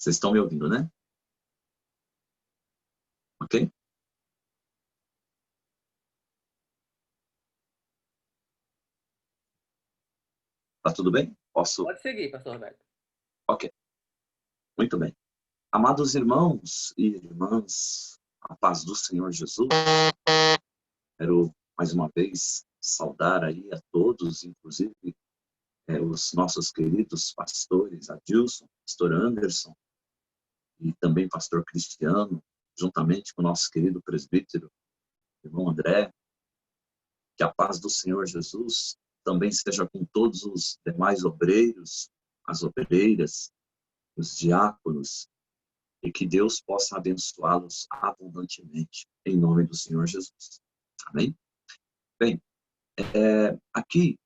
Vocês estão me ouvindo, né? Ok? Tá tudo bem? Posso? Pode seguir, pastor Roberto. Ok. Muito bem. Amados irmãos e irmãs, a paz do Senhor Jesus. Quero, mais uma vez, saudar aí a todos, inclusive os nossos queridos pastores, Adilson, pastor Anderson, e também pastor Cristiano, juntamente com o nosso querido presbítero, irmão André. Que a paz do Senhor Jesus também seja com todos os demais obreiros, as obreiras, os diáconos, e que Deus possa abençoá-los abundantemente, em nome do Senhor Jesus. Amém? Bem, aqui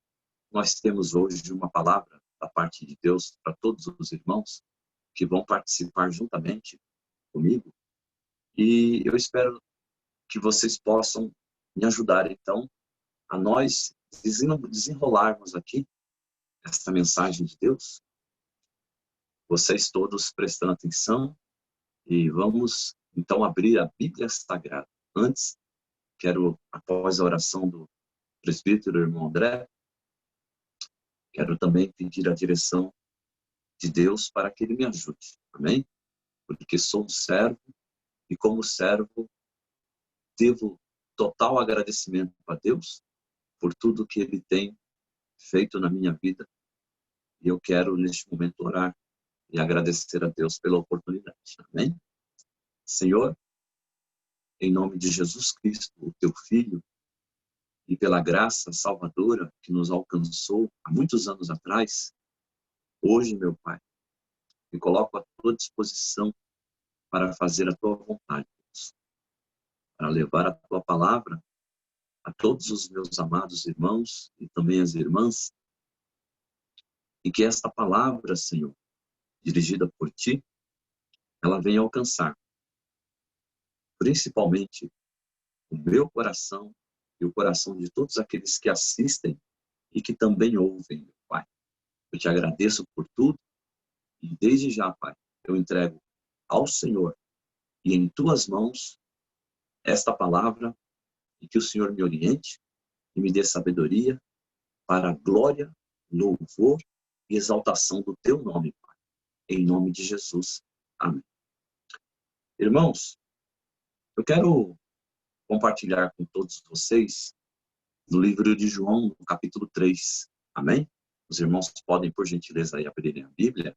nós temos hoje uma palavra da parte de Deus para todos os irmãos que vão participar juntamente comigo, e eu espero que vocês possam me ajudar, então, a nós desenrolarmos aqui esta mensagem de Deus. Vocês todos prestando atenção, e vamos então abrir a Bíblia Sagrada. Antes, quero, após a oração do presbítero irmão André, quero também pedir a direção de Deus para que Ele me ajude. Amém? Porque sou um servo, e como servo, devo total agradecimento a Deus por tudo que Ele tem feito na minha vida. E eu quero, neste momento, orar e agradecer a Deus pela oportunidade. Amém? Senhor, em nome de Jesus Cristo, o teu Filho, e pela graça salvadora que nos alcançou há muitos anos atrás, hoje, meu Pai, me coloco à tua disposição para fazer a tua vontade, Deus, para levar a tua palavra a todos os meus amados irmãos e também as irmãs, e que esta palavra, Senhor, dirigida por ti, ela venha alcançar principalmente o meu coração e o coração de todos aqueles que assistem e que também ouvem, meu Pai. Eu te agradeço por tudo e desde já, Pai, eu entrego ao Senhor e em tuas mãos esta palavra, e que o Senhor me oriente e me dê sabedoria para a glória, louvor e exaltação do teu nome, Pai. Em nome de Jesus. Amém. Irmãos, eu quero compartilhar com todos vocês no livro de João, no capítulo 3. Amém? Os irmãos podem, por gentileza, aí abrirem a Bíblia.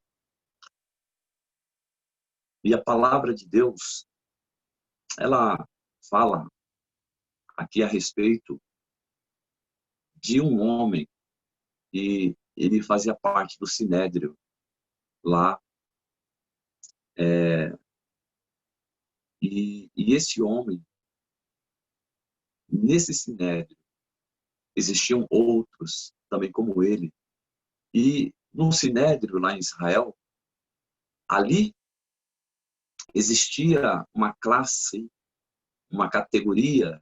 E a palavra de Deus, ela fala aqui a respeito de um homem, e ele fazia parte do Sinédrio lá. E esse homem, nesse Sinédrio, existiam outros também como ele. E no Sinédrio, lá em Israel, ali existia uma classe, uma categoria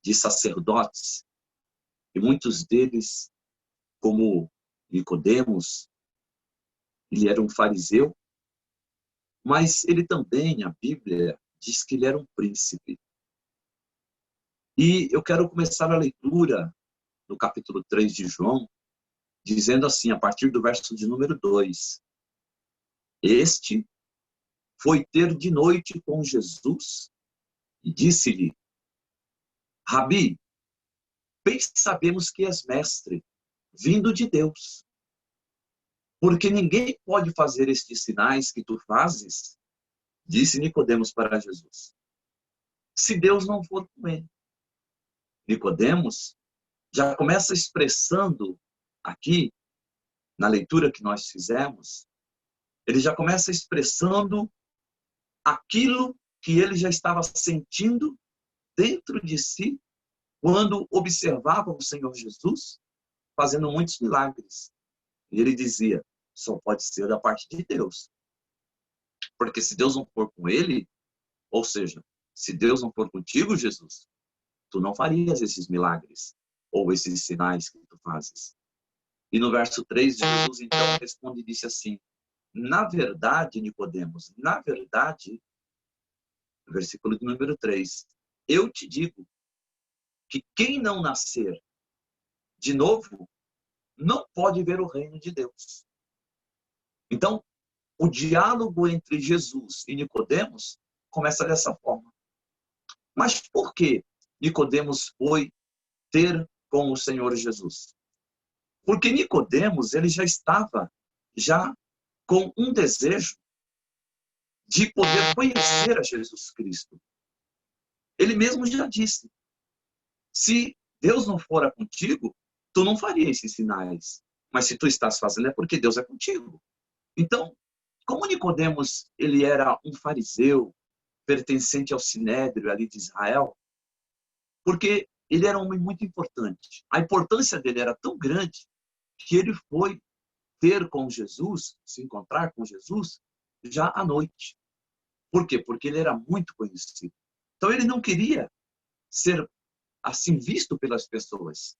de sacerdotes, e muitos deles, como Nicodemos, ele era um fariseu, mas ele também, a Bíblia diz que ele era um príncipe. E eu quero começar a leitura no capítulo 3 de João, dizendo assim, a partir do verso de número 2. Este foi ter de noite com Jesus e disse-lhe: Rabi, bem sabemos que és mestre, vindo de Deus. Porque ninguém pode fazer estes sinais que tu fazes, disse Nicodemos para Jesus, se Deus não for com ele. Nicodemos já começa expressando aqui, na leitura que nós fizemos, ele já começa expressando aquilo que ele já estava sentindo dentro de si, quando observava o Senhor Jesus fazendo muitos milagres. E ele dizia, só pode ser da parte de Deus. Porque se Deus não for com ele, ou seja, se Deus não for contigo, Jesus, tu não farias esses milagres, ou esses sinais que tu fazes. E no verso 3, Jesus então responde e disse assim, na verdade, Nicodemos, na verdade, versículo de número 3, eu te digo que quem não nascer de novo não pode ver o reino de Deus. Então, o diálogo entre Jesus e Nicodemos começa dessa forma. Mas por que Nicodemos foi ter com o Senhor Jesus? Porque Nicodemos, ele já estava com um desejo de poder conhecer a Jesus Cristo. Ele mesmo já disse: se Deus não fora contigo, tu não faria esses sinais. Mas se tu estás fazendo, é porque Deus é contigo. Então, como Nicodemos, ele era um fariseu, pertencente ao Sinédrio ali de Israel, porque ele era um homem muito importante. A importância dele era tão grande que ele foi ter com Jesus, se encontrar com Jesus, já à noite. Por quê? Porque ele era muito conhecido. Então ele não queria ser assim visto pelas pessoas.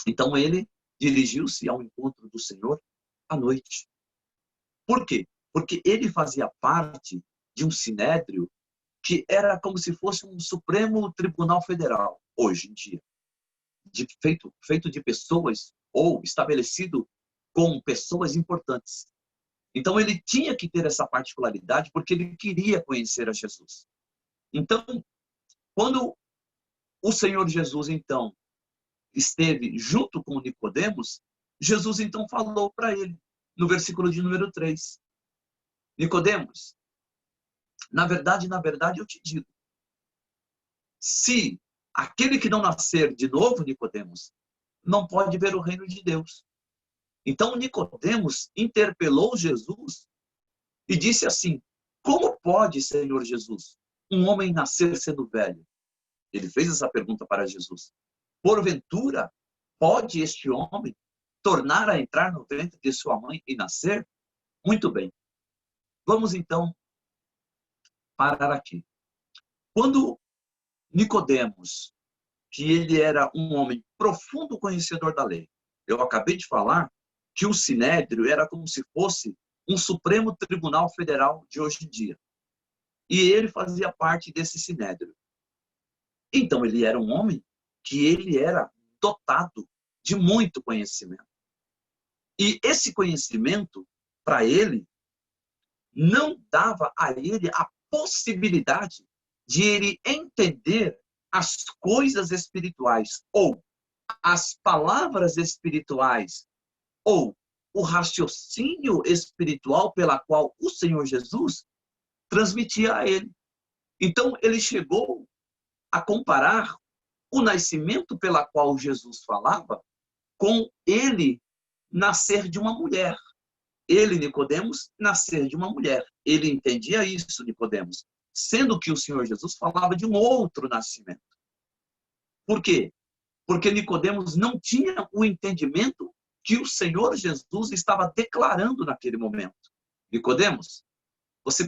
Então ele dirigiu-se ao encontro do Senhor à noite. Por quê? Porque ele fazia parte de um sinédrio que era como se fosse um Supremo Tribunal Federal, hoje em dia, feito de pessoas, ou estabelecido com pessoas importantes. Então ele tinha que ter essa particularidade porque ele queria conhecer a Jesus. Então, quando o Senhor Jesus, então, esteve junto com Nicodemos, Jesus, então, falou para ele, no versículo de número 3, Nicodemos, na verdade, eu te digo, se aquele que não nascer de novo, Nicodemos, não pode ver o reino de Deus. Então, Nicodemos interpelou Jesus e disse assim: como pode, Senhor Jesus, um homem nascer sendo velho? Ele fez essa pergunta para Jesus. Porventura, pode este homem tornar a entrar no ventre de sua mãe e nascer? Muito bem. Vamos então parar aqui. Quando Nicodemos, que ele era um homem profundo conhecedor da lei, eu acabei de falar que o Sinédrio era como se fosse um Supremo Tribunal Federal de hoje em dia. E ele fazia parte desse Sinédrio. Então ele era um homem que ele era dotado de muito conhecimento. E esse conhecimento, para ele, não dava a ele a possibilidade de ele entender as coisas espirituais, ou as palavras espirituais, ou o raciocínio espiritual pela qual o Senhor Jesus transmitia a ele. Então, ele chegou a comparar o nascimento pela qual Jesus falava com ele nascer de uma mulher. Ele, Nicodemos, nascer de uma mulher. Ele entendia isso, Nicodemos, sendo que o Senhor Jesus falava de um outro nascimento. Por quê? Porque Nicodemos não tinha o entendimento que o Senhor Jesus estava declarando naquele momento. Nicodemos, você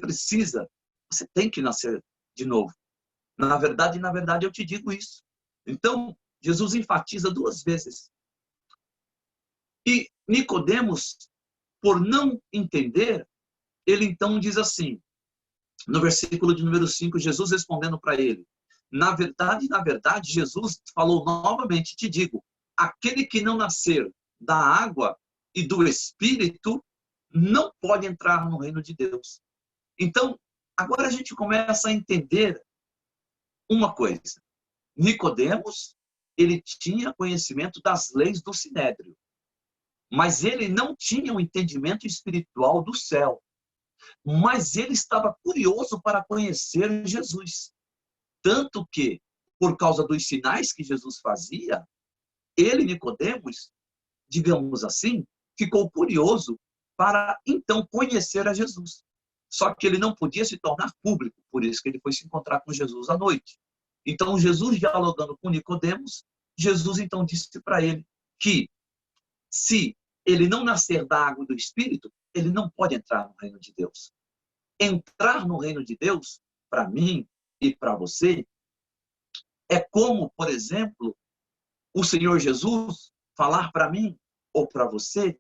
tem que nascer de novo. Na verdade, eu te digo isso. Então, Jesus enfatiza 2 vezes. E Nicodemos, por não entender, ele então diz assim, no versículo de número 5, Jesus respondendo para ele, na verdade, Jesus falou novamente, te digo, aquele que não nascer da água e do Espírito não pode entrar no reino de Deus. Então, agora a gente começa a entender uma coisa. Nicodemos, ele tinha conhecimento das leis do Sinédrio, mas ele não tinha um entendimento espiritual do céu. Mas ele estava curioso para conhecer Jesus. Tanto que, por causa dos sinais que Jesus fazia, ele, Nicodemos, digamos assim, ficou curioso para então conhecer a Jesus. Só que ele não podia se tornar público, por isso que ele foi se encontrar com Jesus à noite. Então, Jesus dialogando com Nicodemos, Jesus então disse para ele que se ele não nascer da água e do Espírito, ele não pode entrar no reino de Deus. Entrar no reino de Deus, para mim e para você, é como, por exemplo, o Senhor Jesus falar para mim ou para você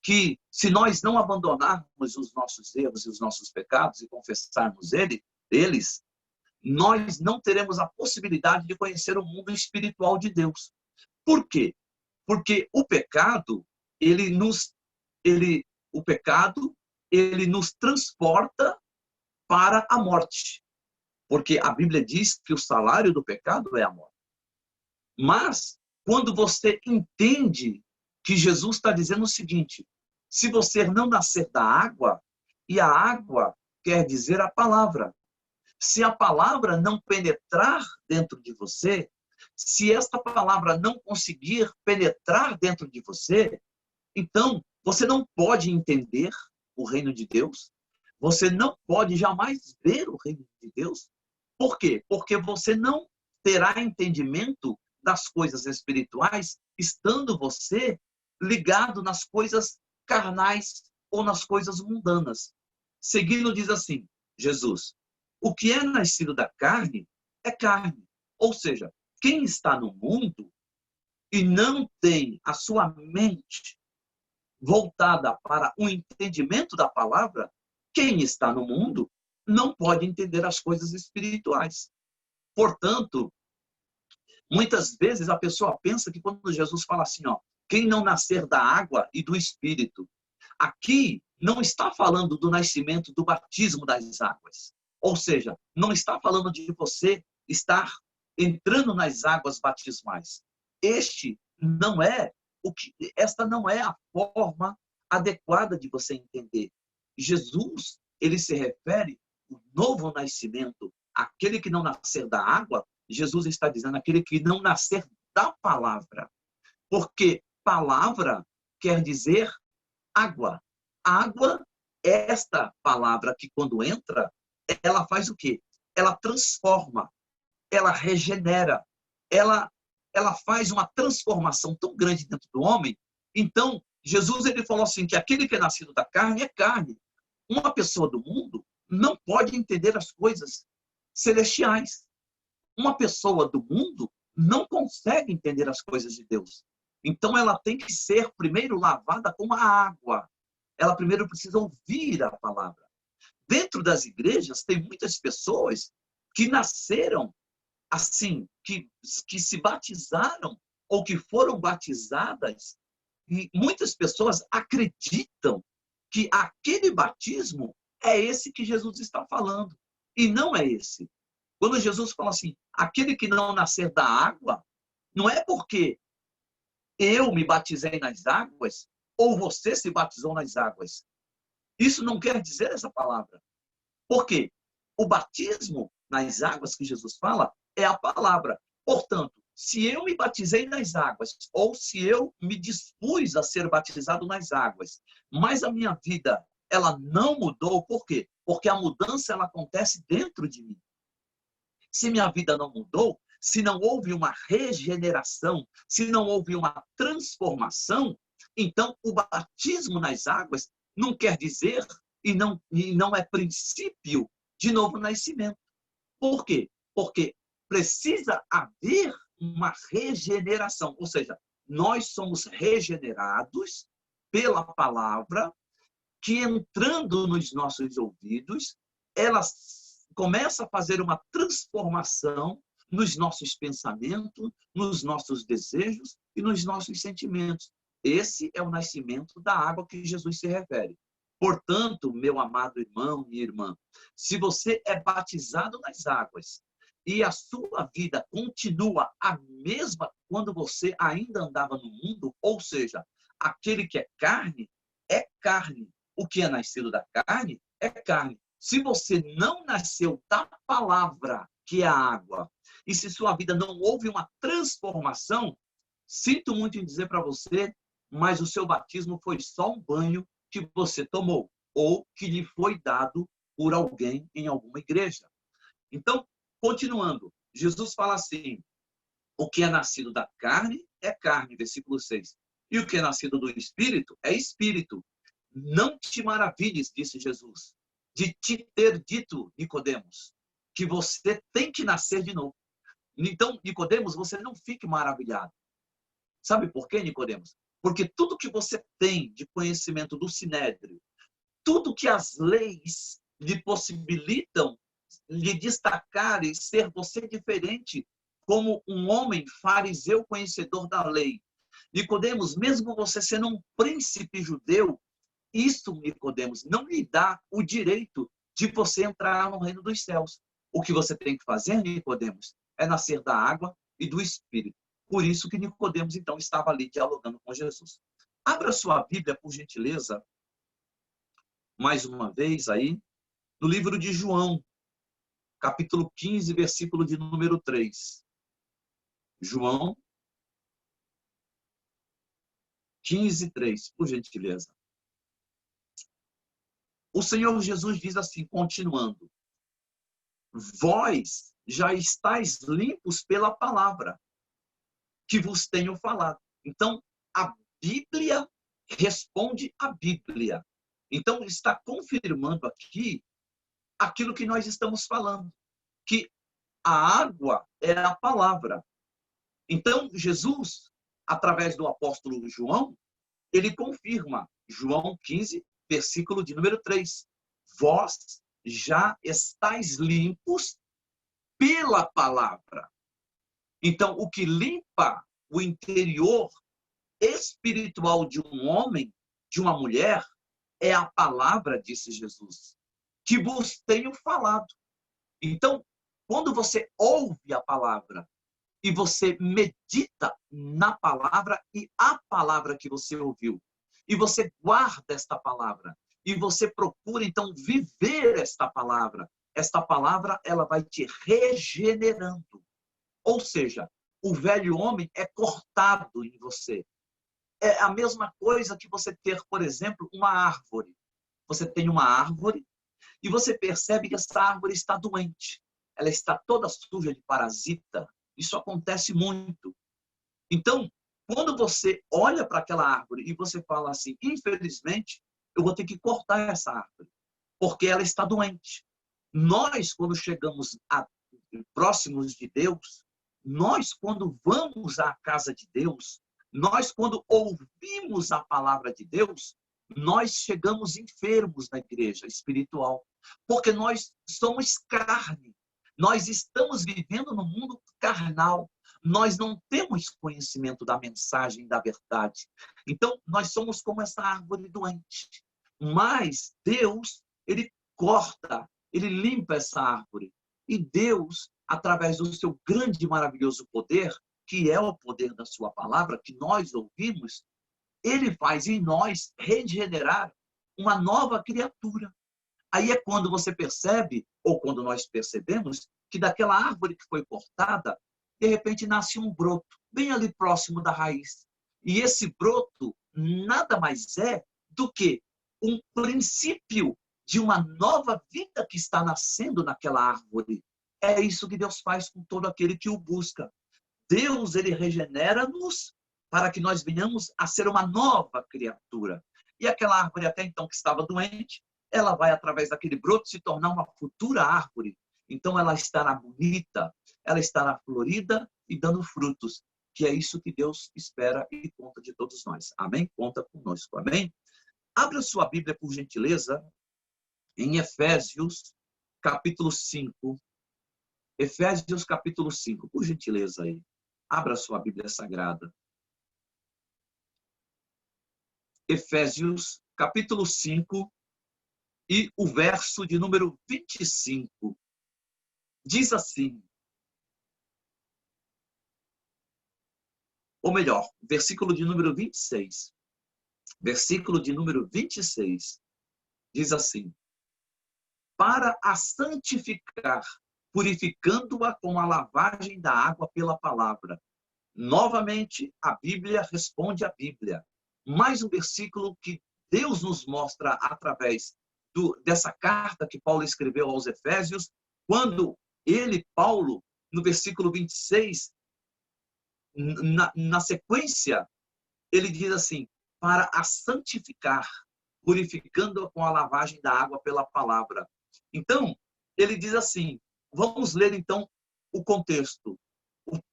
que se nós não abandonarmos os nossos erros e os nossos pecados e confessarmos eles, nós não teremos a possibilidade de conhecer o mundo espiritual de Deus. Por quê? Porque o pecado, o pecado, ele nos transporta para a morte. Porque a Bíblia diz que o salário do pecado é a morte. Mas, quando você entende que Jesus está dizendo o seguinte: se você não nascer da água, e a água quer dizer a palavra, se a palavra não penetrar dentro de você, se esta palavra não conseguir penetrar dentro de você, então você não pode entender o reino de Deus, você não pode jamais ver o reino de Deus. Por quê? Porque você não terá entendimento das coisas espirituais, estando você ligado nas coisas carnais ou nas coisas mundanas. Seguindo diz assim, Jesus: o que é nascido da carne é carne. Ou seja, quem está no mundo e não tem a sua mente voltada para o entendimento da palavra, quem está no mundo não pode entender as coisas espirituais. Portanto, muitas vezes a pessoa pensa que quando Jesus fala assim, ó, quem não nascer da água e do Espírito, aqui não está falando do nascimento, do batismo das águas. Ou seja, não está falando de você estar entrando nas águas batismais. Esta não é a forma adequada de você entender. Jesus, ele se refere ao novo nascimento, aquele que não nascer da água. Jesus está dizendo aquele que não nascer da palavra. Porque palavra quer dizer água. Água é esta palavra que quando entra, ela faz o quê? Ela transforma, ela regenera, ela faz uma transformação tão grande dentro do homem. Então, Jesus ele falou assim, que aquele que é nascido da carne é carne. Uma pessoa do mundo não pode entender as coisas celestiais. Uma pessoa do mundo não consegue entender as coisas de Deus. Então, ela tem que ser primeiro lavada com a água. Ela primeiro precisa ouvir a palavra. Dentro das igrejas, tem muitas pessoas que nasceram assim, que se batizaram ou que foram batizadas, e muitas pessoas acreditam que aquele batismo é esse que Jesus está falando. E não é esse. Quando Jesus fala assim, aquele que não nascer da água, não é porque eu me batizei nas águas ou você se batizou nas águas. Isso não quer dizer essa palavra. Por quê? O batismo nas águas que Jesus fala é a palavra. Portanto, se eu me batizei nas águas, ou se eu me dispus a ser batizado nas águas, mas a minha vida ela não mudou, por quê? Porque a mudança ela acontece dentro de mim. Se minha vida não mudou, se não houve uma regeneração, se não houve uma transformação, então o batismo nas águas não quer dizer e não é princípio de novo nascimento. Por quê? Porque precisa haver uma regeneração, ou seja, nós somos regenerados pela palavra que entrando nos nossos ouvidos, ela começa a fazer uma transformação nos nossos pensamentos, nos nossos desejos e nos nossos sentimentos. Esse é o nascimento da água que Jesus se refere. Portanto, meu amado irmão, minha irmã, se você é batizado nas águas e a sua vida continua a mesma quando você ainda andava no mundo, ou seja, aquele que é carne, é carne. O que é nascido da carne, é carne. Se você não nasceu da palavra, que é a água, e se sua vida não houve uma transformação, sinto muito em dizer para você, mas o seu batismo foi só um banho que você tomou, ou que lhe foi dado por alguém em alguma igreja. Então, continuando, Jesus fala assim, o que é nascido da carne é carne, versículo 6. E o que é nascido do Espírito é Espírito. Não te maravilhes, disse Jesus, de te ter dito, Nicodemos, que você tem que nascer de novo. Então, Nicodemos, você não fique maravilhado. Sabe por quê, Nicodemos? Porque tudo que você tem de conhecimento do Sinédrio, tudo que as leis lhe possibilitam lhe destacar e ser você diferente como um homem fariseu conhecedor da lei. Nicodemos, mesmo você sendo um príncipe judeu, isso, Nicodemos, não lhe dá o direito de você entrar no reino dos céus. O que você tem que fazer, Nicodemos, é nascer da água e do Espírito. Por isso que Nicodemos, então, estava ali dialogando com Jesus. Abra sua Bíblia, por gentileza, mais uma vez aí, no livro de João, capítulo 15, versículo de número 3. João 15, 3, por gentileza. O Senhor Jesus diz assim, continuando: vós já estáis limpos pela palavra que vos tenho falado. Então, a Bíblia responde à Bíblia. Então, está confirmando aqui aquilo que nós estamos falando, que a água é a palavra. Então, Jesus, através do apóstolo João, ele confirma, João 15, versículo de número 3. Vós já estáis limpos pela palavra. Então, o que limpa o interior espiritual de um homem, de uma mulher, é a palavra, disse Jesus, que vos tenho falado. Então, quando você ouve a palavra e você medita na palavra e a palavra que você ouviu, e você guarda esta palavra, e você procura, então, viver esta palavra ela vai te regenerando. Ou seja, o velho homem é cortado em você. É a mesma coisa que você ter, por exemplo, uma árvore. Você tem uma árvore e você percebe que essa árvore está doente. Ela está toda suja de parasita. Isso acontece muito. Então, quando você olha para aquela árvore e você fala assim, infelizmente, eu vou ter que cortar essa árvore, porque ela está doente. Nós, quando chegamos próximos de Deus, nós, quando vamos à casa de Deus, nós, quando ouvimos a palavra de Deus, nós chegamos enfermos na igreja espiritual, porque nós somos carne, nós estamos vivendo no mundo carnal, nós não temos conhecimento da mensagem da verdade. Então, nós somos como essa árvore doente. Mas Deus, ele corta, ele limpa essa árvore. E Deus, através do seu grande e maravilhoso poder, que é o poder da sua palavra, que nós ouvimos, ele faz em nós regenerar uma nova criatura. Aí é quando você percebe, ou quando nós percebemos, que daquela árvore que foi cortada, de repente nasce um broto, bem ali próximo da raiz. E esse broto nada mais é do que um princípio de uma nova vida que está nascendo naquela árvore. É isso que Deus faz com todo aquele que o busca. Deus, ele regenera-nos para que nós venhamos a ser uma nova criatura. E aquela árvore até então que estava doente, ela vai, através daquele broto, se tornar uma futura árvore. Então, ela estará bonita, ela estará florida e dando frutos, que é isso que Deus espera e conta de todos nós. Amém? Conta conosco. Amém? Abra sua Bíblia, por gentileza, em Efésios, capítulo 5. Efésios, capítulo 5, por gentileza aí. Abra sua Bíblia Sagrada. Efésios, capítulo 5, e o verso de número 25. Diz assim, ou melhor, versículo de número 26. Versículo de número 26. Diz assim, para a santificar, purificando-a com a lavagem da água pela palavra. Novamente, a Bíblia responde à Bíblia. Mais um versículo que Deus nos mostra através dessa carta que Paulo escreveu aos Efésios, quando ele, Paulo, no versículo 26, na sequência, ele diz assim, para a santificar, purificando-a com a lavagem da água pela palavra. Então, ele diz assim, vamos ler então o contexto.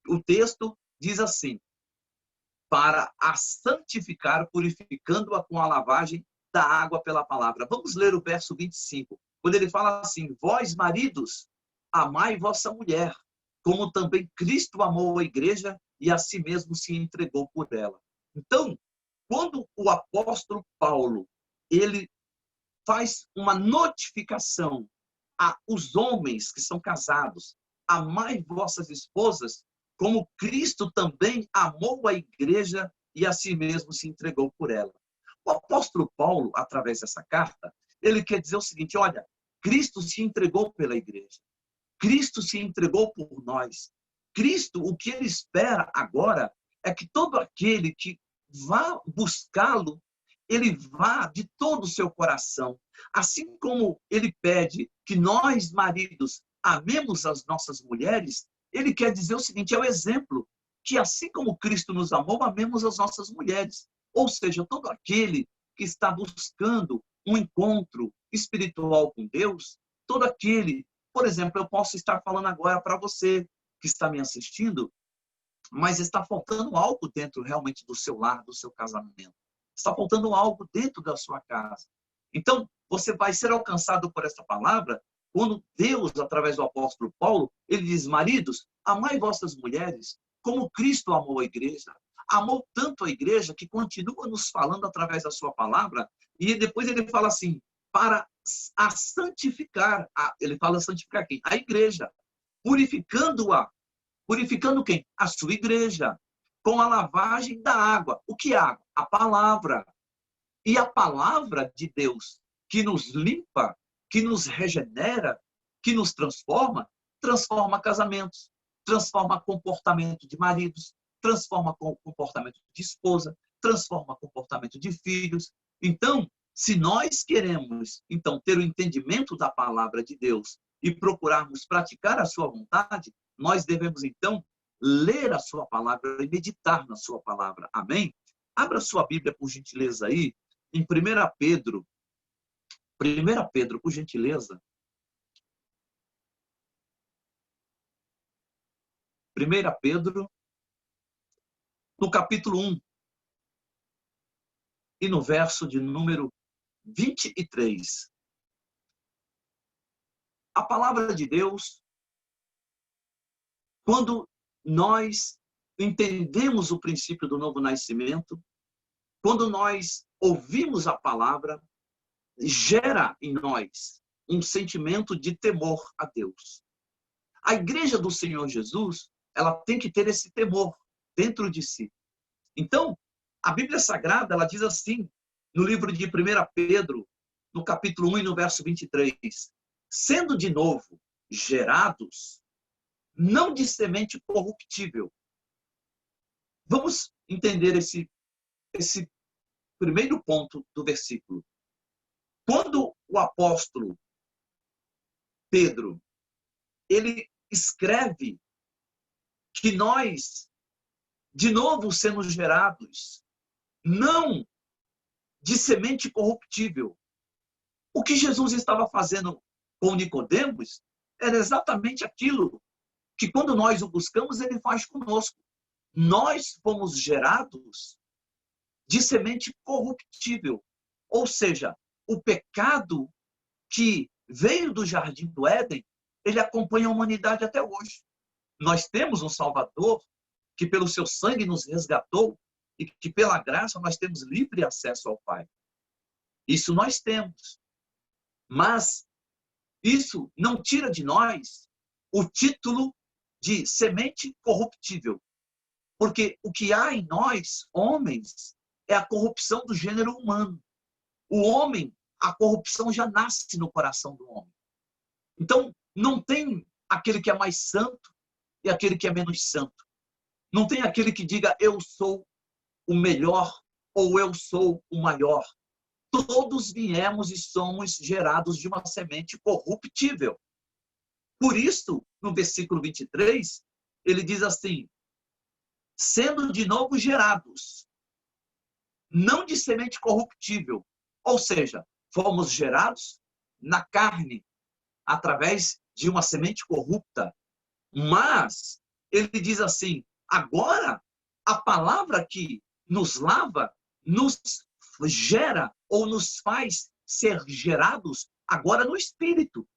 O texto diz assim, para a santificar, purificando-a com a lavagem da água pela palavra. Vamos ler o verso 25, quando ele fala assim: vós, maridos, amai vossa mulher, como também Cristo amou a igreja e a si mesmo se entregou por ela. Então, quando o apóstolo Paulo, ele faz uma notificação aos homens que são casados: amai vossas esposas, como Cristo também amou a igreja e a si mesmo se entregou por ela. O apóstolo Paulo, através dessa carta, ele quer dizer o seguinte: olha, Cristo se entregou pela igreja. Cristo se entregou por nós. Cristo, o que ele espera agora é que todo aquele que vá buscá-lo, ele vá de todo o seu coração. Assim como ele pede que nós, maridos, amemos as nossas mulheres, ele quer dizer o seguinte: é o exemplo, que assim como Cristo nos amou, amemos as nossas mulheres. Ou seja, todo aquele que está buscando um encontro espiritual com Deus, todo aquele, por exemplo, eu posso estar falando agora para você que está me assistindo, mas está faltando algo dentro realmente do seu lar, do seu casamento. Está faltando algo dentro da sua casa. Então, você vai ser alcançado por essa palavra quando Deus, através do apóstolo Paulo, ele diz: maridos, amai vossas mulheres como Cristo amou a igreja. Amou tanto a igreja que continua nos falando através da sua palavra, e depois ele fala assim: para a santificar. Ele fala santificar quem? A igreja. Purificando-a. Purificando quem? A sua igreja. Com a lavagem da água. O que é água? A palavra. E a palavra de Deus, que nos limpa, que nos regenera, que nos transforma, transforma casamentos, transforma comportamento de maridos, transforma comportamento de esposa, transforma comportamento de filhos. Então, se nós queremos então ter o entendimento da palavra de Deus e procurarmos praticar a sua vontade, nós devemos então ler a sua palavra e meditar na sua palavra. Amém? Abra sua Bíblia, por gentileza, aí, em 1 Pedro. 1 Pedro, por gentileza. 1 Pedro, no capítulo 1, e no verso de número 23. A palavra de Deus, quando nós entendemos o princípio do novo nascimento, quando nós ouvimos a palavra, gera em nós um sentimento de temor a Deus. A igreja do Senhor Jesus, ela tem que ter esse temor dentro de si. Então, a Bíblia Sagrada, ela diz assim, no livro de 1 Pedro, no capítulo 1 e no verso 23, sendo de novo gerados, não de semente corruptível. Vamos entender esse primeiro ponto do versículo. Quando o apóstolo Pedro, ele escreve que nós, de novo sendo gerados, não de semente corruptível. O que Jesus estava fazendo com Nicodemos era exatamente aquilo que, quando nós o buscamos, ele faz conosco. Nós fomos gerados de semente corruptível. Ou seja, o pecado que veio do Jardim do Éden, ele acompanha a humanidade até hoje. Nós temos um Salvador que pelo seu sangue nos resgatou e que pela graça nós temos livre acesso ao Pai. Isso nós temos. Mas isso não tira de nós o título de semente corruptível. Porque o que há em nós, homens, é a corrupção do gênero humano. O homem, a corrupção já nasce no coração do homem. Então, não tem aquele que é mais santo e aquele que é menos santo. Não tem aquele que diga, eu sou o melhor ou eu sou o maior. Todos viemos e somos gerados de uma semente corruptível. Por isso, no versículo 23, ele diz assim, sendo de novo gerados, não de semente corruptível, ou seja, fomos gerados na carne, através de uma semente corrupta. Mas, ele diz assim, agora, a palavra que nos lava, nos gera ou nos faz ser gerados agora no Espírito.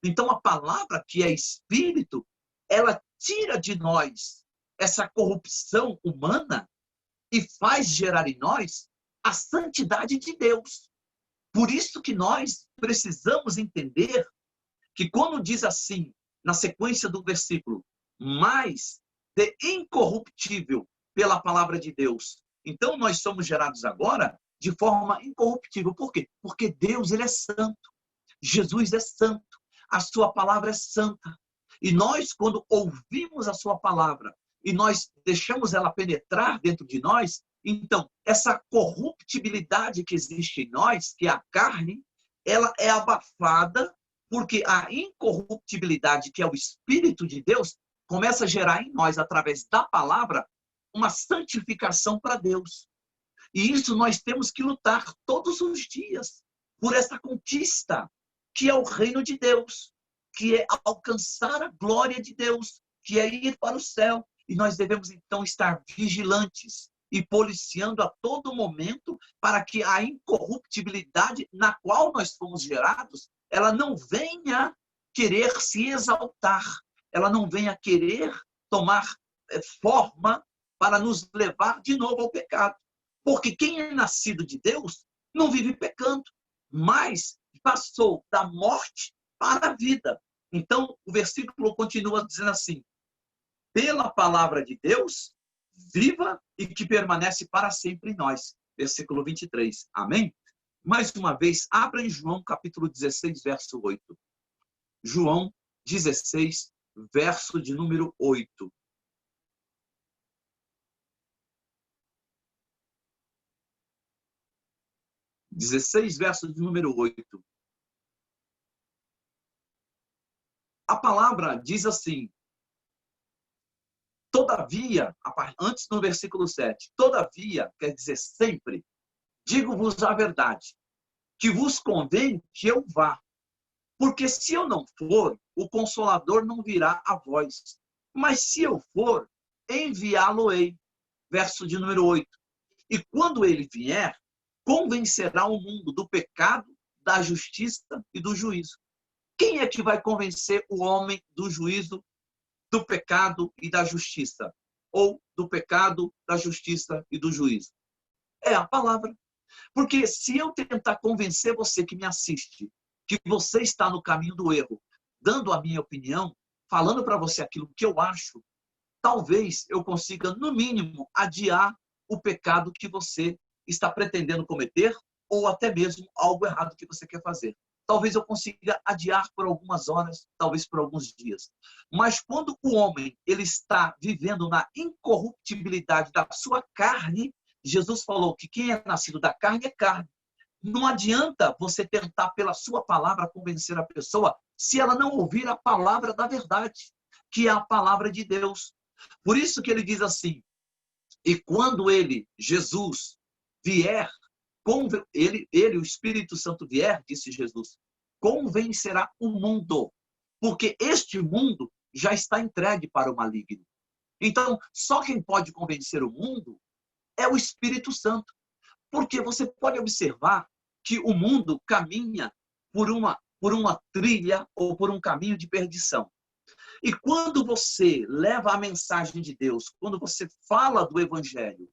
Então, a palavra que é Espírito, ela tira de nós essa corrupção humana e faz gerar em nós a santidade de Deus. Por isso que nós precisamos entender que quando diz assim, na sequência do versículo, mais de incorruptível pela palavra de Deus. Então, nós somos gerados agora de forma incorruptível. Por quê? Porque Deus, ele é santo. Jesus é santo. A sua palavra é santa. E nós, quando ouvimos a sua palavra e nós deixamos ela penetrar dentro de nós, então, essa corruptibilidade que existe em nós, que é a carne, ela é abafada, porque a incorruptibilidade, que é o Espírito de Deus, começa a gerar em nós, através da palavra, uma santificação para Deus. E isso nós temos que lutar todos os dias por essa conquista, que é o reino de Deus, que é alcançar a glória de Deus, que é ir para o céu. E nós devemos, então, estar vigilantes e policiando a todo momento para que a incorruptibilidade na qual nós fomos gerados, ela não venha querer se exaltar, ela não venha querer tomar forma para nos levar de novo ao pecado. Porque quem é nascido de Deus não vive pecando, mas passou da morte para a vida. Então, o versículo continua dizendo assim: pela palavra de Deus, viva e que permanece para sempre em nós. Versículo 23. Amém? Mais uma vez, abra em João capítulo 16, verso 8. João 16, verso de número 8. Verso de número 8. A palavra diz assim: todavia, antes no versículo 7, todavia, quer dizer sempre, digo-vos a verdade, que vos convém que eu vá. Porque se eu não for, o Consolador não virá a vós. Mas se eu for, enviá-lo-ei. Verso de número 8. E quando ele vier, convencerá o mundo do pecado, da justiça e do juízo. Quem é que vai convencer o homem do juízo, do pecado e da justiça? Ou do pecado, da justiça e do juízo? É a palavra. Porque se eu tentar convencer você que me assiste, que você está no caminho do erro, dando a minha opinião, falando para você aquilo que eu acho, talvez eu consiga, no mínimo, adiar o pecado que você está pretendendo cometer, ou até mesmo algo errado que você quer fazer. Talvez eu consiga adiar por algumas horas, talvez por alguns dias. Mas quando o homem ele está vivendo na incorruptibilidade da sua carne, Jesus falou que quem é nascido da carne é carne. Não adianta você tentar, pela sua palavra, convencer a pessoa se ela não ouvir a palavra da verdade, que é a palavra de Deus. Por isso que ele diz assim: e quando ele, Jesus, vier, o Espírito Santo vier, disse Jesus, convencerá o mundo, porque este mundo já está entregue para o maligno. Então, só quem pode convencer o mundo é o Espírito Santo. Porque você pode observar que o mundo caminha por uma trilha ou por um caminho de perdição. E quando você leva a mensagem de Deus, quando você fala do Evangelho,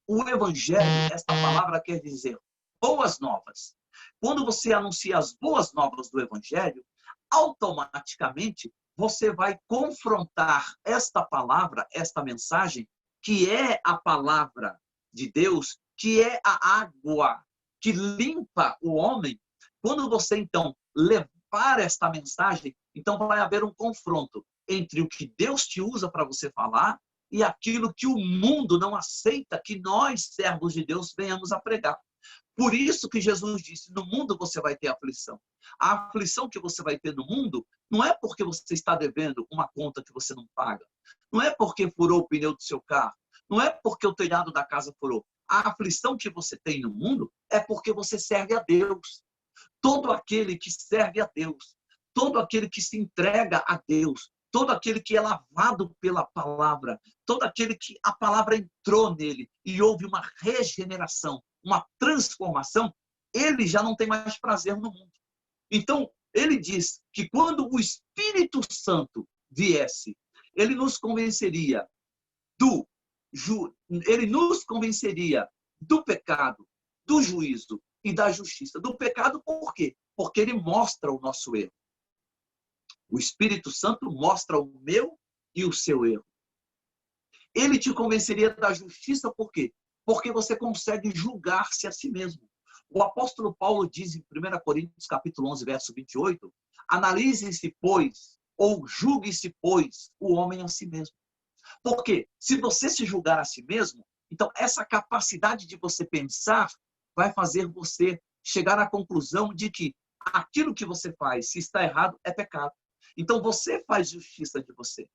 o Evangelho, esta palavra quer dizer boas novas. Quando você anuncia as boas novas do Evangelho, automaticamente você vai confrontar esta palavra, esta mensagem, que é a palavra de Deus, que é a água que limpa o homem. Quando você, então, levar esta mensagem, então vai haver um confronto entre o que Deus te usa para você falar e aquilo que o mundo não aceita que nós, servos de Deus, venhamos a pregar. Por isso que Jesus disse, no mundo você vai ter aflição. A aflição que você vai ter no mundo não é porque você está devendo uma conta que você não paga. Não é porque furou o pneu do seu carro. Não é porque o telhado da casa furou. A aflição que você tem no mundo é porque você serve a Deus. Todo aquele que serve a Deus, todo aquele que se entrega a Deus, todo aquele que é lavado pela palavra, todo aquele que a palavra entrou nele e houve uma regeneração, uma transformação, ele já não tem mais prazer no mundo. Então, ele diz que quando o Espírito Santo viesse, ele nos convenceria ele nos convenceria do pecado, do juízo e da justiça. Do pecado, por quê? Porque ele mostra o nosso erro. O Espírito Santo mostra o meu e o seu erro. Ele te convenceria da justiça, por quê? Porque você consegue julgar-se a si mesmo. O apóstolo Paulo diz em 1 Coríntios capítulo 11, verso 28, analise-se, pois, ou julgue-se, pois, o homem a si mesmo. Porque se você se julgar a si mesmo, então essa capacidade de você pensar vai fazer você chegar à conclusão de que aquilo que você faz, se está errado, é pecado. Então você faz justiça de você.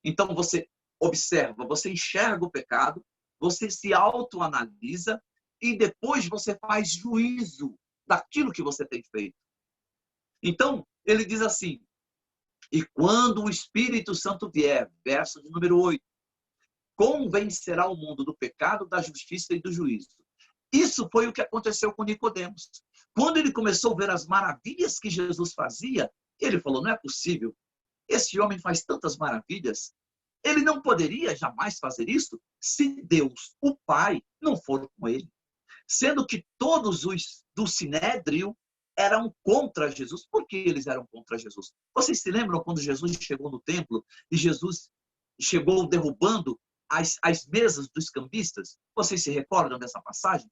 Então você observa, você enxerga o pecado, você se autoanalisa e depois você faz juízo daquilo que você tem feito. Então, ele diz assim, e quando o Espírito Santo vier, verso de número 8, convencerá o mundo do pecado, da justiça e do juízo. Isso foi o que aconteceu com Nicodemos. Quando ele começou a ver as maravilhas que Jesus fazia, ele falou, não é possível, esse homem faz tantas maravilhas, ele não poderia jamais fazer isso se Deus, o Pai, não for com ele. Sendo que todos os do Sinédrio eram contra Jesus. Por que eles eram contra Jesus? Vocês se lembram quando Jesus chegou no templo e Jesus chegou derrubando as mesas dos cambistas? Vocês se recordam dessa passagem?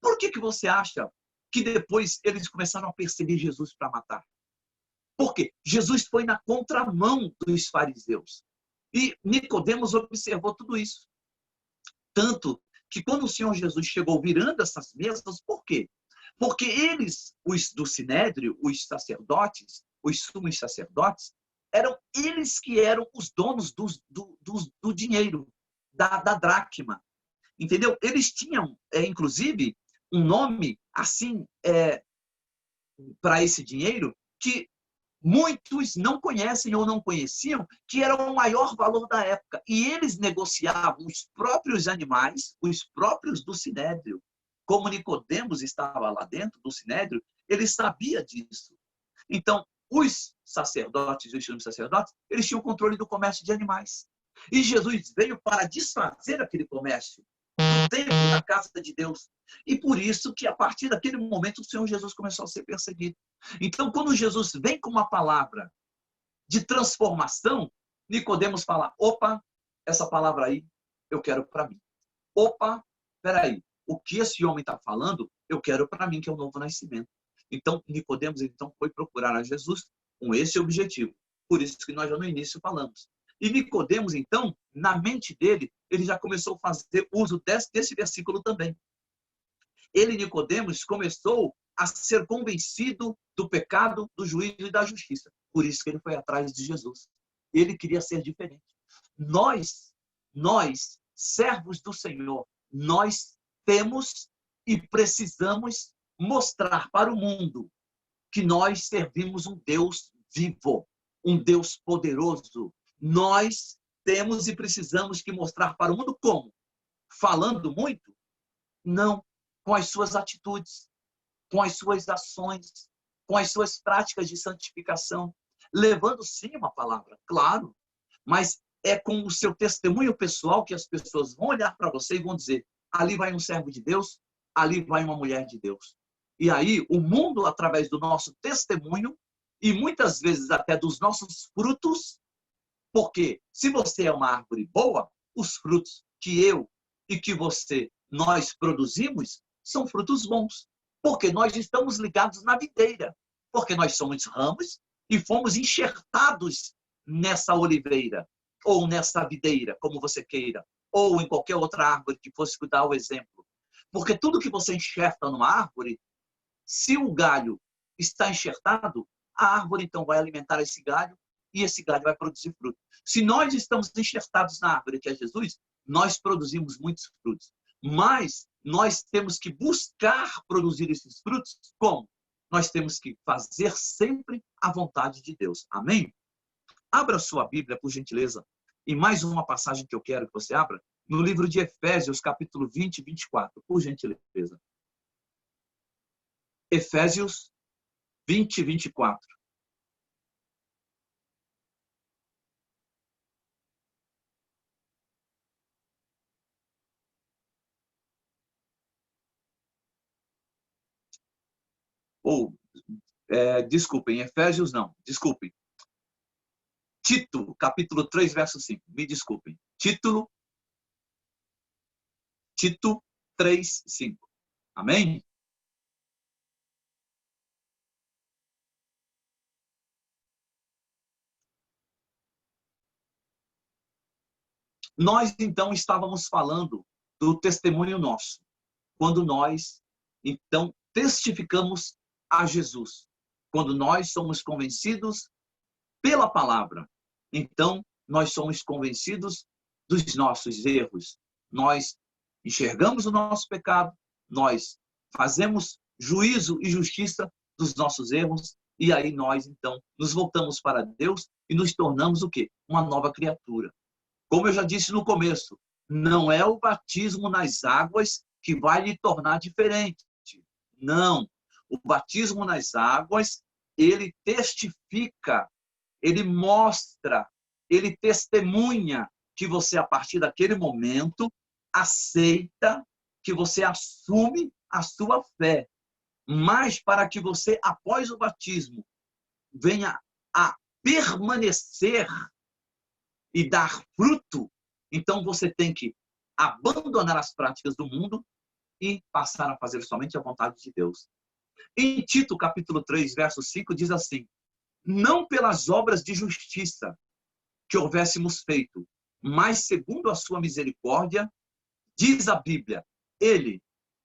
Por que você acha que depois eles começaram a perseguir Jesus para matar? Porque Jesus foi na contramão dos fariseus. E Nicodemos observou tudo isso. Tanto que quando o Senhor Jesus chegou virando essas mesas, por quê? Porque eles, os do Sinédrio, os sacerdotes, os sumos sacerdotes, eram eles que eram os donos do dinheiro, da dracma. Entendeu? Eles tinham, inclusive, um nome assim para esse dinheiro que muitos não conhecem ou não conheciam, que era o maior valor da época. E eles negociavam os próprios animais, os próprios do Sinédrio. Como Nicodemos estava lá dentro do Sinédrio, ele sabia disso. Então, os sacerdotes e os sumos sacerdotes, eles tinham controle do comércio de animais. E Jesus veio para desfazer aquele comércio do templo, da casa de Deus. E por isso que, a partir daquele momento, o Senhor Jesus começou a ser perseguido. Então, quando Jesus vem com uma palavra de transformação, Nicodemos fala, opa, essa palavra aí, eu quero para mim. Opa, peraí, o que esse homem está falando, eu quero para mim, que é o novo nascimento. Então, Nicodemos foi procurar a Jesus com esse objetivo. Por isso que nós já no início falamos. E Nicodemos, então, na mente dele, ele já começou a fazer uso desse versículo também. Ele, Nicodemos, começou a ser convencido do pecado, do juízo e da justiça. Por isso que ele foi atrás de Jesus. Ele queria ser diferente. Nós, servos do Senhor, nós temos e precisamos mostrar para o mundo que nós servimos um Deus vivo, um Deus poderoso. Nós temos e precisamos que mostrar para o mundo como? Falando muito? Não. Com as suas atitudes, com as suas ações, com as suas práticas de santificação, levando sim uma palavra, claro, mas é com o seu testemunho pessoal que as pessoas vão olhar para você e vão dizer, ali vai um servo de Deus, ali vai uma mulher de Deus. E aí o mundo, através do nosso testemunho e muitas vezes até dos nossos frutos, porque se você é uma árvore boa, os frutos que eu e que você, nós produzimos, são frutos bons, porque nós estamos ligados na videira, porque nós somos ramos e fomos enxertados nessa oliveira, ou nessa videira, como você queira, ou em qualquer outra árvore que fosse dar o exemplo. Porque tudo que você enxerta numa árvore, se o galho está enxertado, a árvore então vai alimentar esse galho e esse galho vai produzir fruto. Se nós estamos enxertados na árvore, que é Jesus, nós produzimos muitos frutos. Mas nós temos que buscar produzir esses frutos como? Nós temos que fazer sempre a vontade de Deus. Amém? Abra sua Bíblia, por gentileza. E mais uma passagem que eu quero que você abra, no livro de Efésios, capítulo 20 e 24, por gentileza. Efésios 20 e 24. Desculpem, Efésios não, desculpem. Tito, capítulo 3, verso 5. Me desculpem. Tito 3, 5. Amém? Nós, então, estávamos falando do testemunho nosso, quando nós, então, testificamos a Jesus, quando nós somos convencidos pela palavra. Então, nós somos convencidos dos nossos erros. Nós enxergamos o nosso pecado, nós fazemos juízo e justiça dos nossos erros, e aí nós, então, nos voltamos para Deus e nos tornamos o quê? Uma nova criatura. Como eu já disse no começo, não é o batismo nas águas que vai lhe tornar diferente. Não. O batismo nas águas, ele testifica, ele mostra, ele testemunha que você, a partir daquele momento, aceita, que você assume a sua fé. Mas para que você, após o batismo, venha a permanecer e dar fruto, então você tem que abandonar as práticas do mundo e passar a fazer somente a vontade de Deus. Em Tito, capítulo 3, verso 5, diz assim: não pelas obras de justiça que houvéssemos feito, mas segundo a sua misericórdia, diz a Bíblia, ele,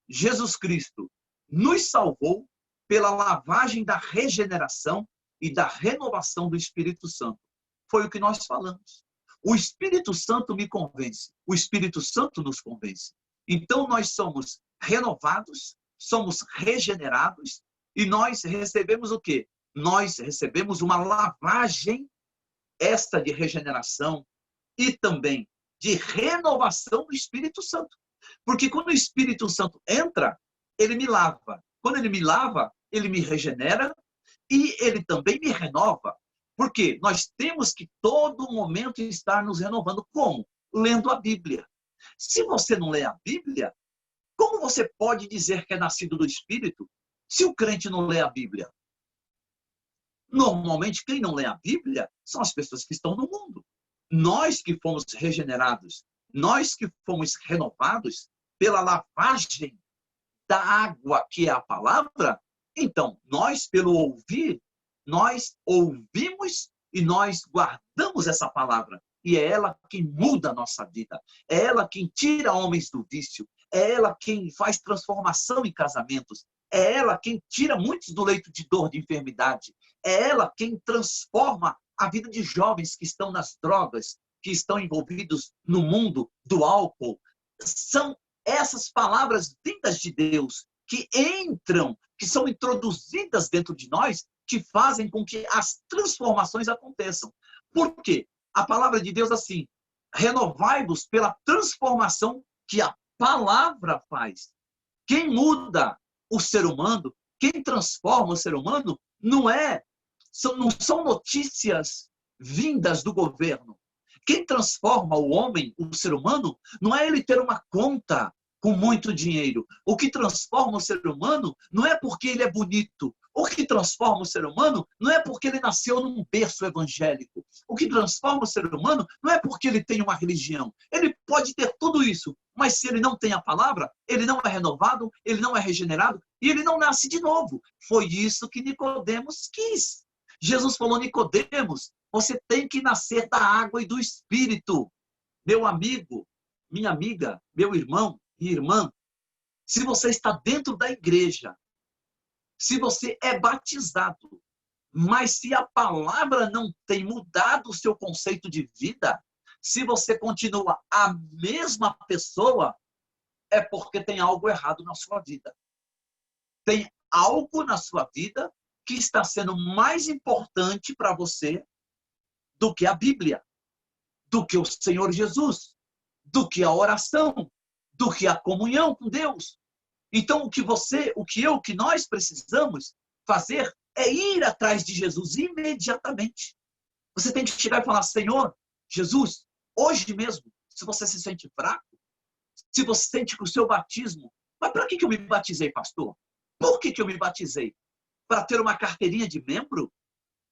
Jesus Cristo, nos salvou pela lavagem da regeneração e da renovação do Espírito Santo. Foi o que nós falamos. O Espírito Santo me convence, o Espírito Santo nos convence. Então nós somos renovados, somos regenerados e nós recebemos o quê? Nós recebemos uma lavagem, esta de regeneração e também de renovação do Espírito Santo. Porque quando o Espírito Santo entra, ele me lava. Quando ele me lava, ele me regenera e ele também me renova. Porque nós temos que todo momento estar nos renovando. Como? Lendo a Bíblia. Se você não lê a Bíblia, como você pode dizer que é nascido do Espírito se o crente não lê a Bíblia? Normalmente, quem não lê a Bíblia são as pessoas que estão no mundo. Nós que fomos regenerados, nós que fomos renovados pela lavagem da água, que é a palavra, então, nós, pelo ouvir, nós ouvimos e nós guardamos essa palavra. E é ela quem muda a nossa vida. É ela quem tira homens do vício. É ela quem faz transformação em casamentos. É ela quem tira muitos do leito de dor, de enfermidade. É ela quem transforma a vida de jovens que estão nas drogas, que estão envolvidos no mundo do álcool. São essas palavras vindas de Deus que entram, que são introduzidas dentro de nós, que fazem com que as transformações aconteçam. Por quê? A palavra de Deus assim, renovai-vos pela transformação que a palavra faz. Quem muda o ser humano, quem transforma o ser humano, não são notícias vindas do governo. Quem transforma o homem, o ser humano, não é ele ter uma conta com muito dinheiro. O que transforma o ser humano não é porque ele é bonito. O que transforma o ser humano não é porque ele nasceu num berço evangélico. O que transforma o ser humano não é porque ele tem uma religião. Ele pode ter tudo isso, mas se ele não tem a palavra, ele não é renovado, ele não é regenerado e ele não nasce de novo. Foi isso que Nicodemos quis. Jesus falou: Nicodemos, você tem que nascer da água e do Espírito. Meu amigo, minha amiga, meu irmão e irmã, se você está dentro da igreja, se você é batizado, mas se a palavra não tem mudado o seu conceito de vida, se você continua a mesma pessoa, é porque tem algo errado na sua vida. Tem algo na sua vida que está sendo mais importante para você do que a Bíblia, do que o Senhor Jesus, do que a oração, do que a comunhão com Deus. Então, o que nós precisamos fazer é ir atrás de Jesus imediatamente. Você tem que chegar e falar: Senhor, Jesus, hoje mesmo, se você se sente fraco, se você sente que o seu batismo, mas para que eu me batizei, pastor? Por que eu me batizei? Para ter uma carteirinha de membro?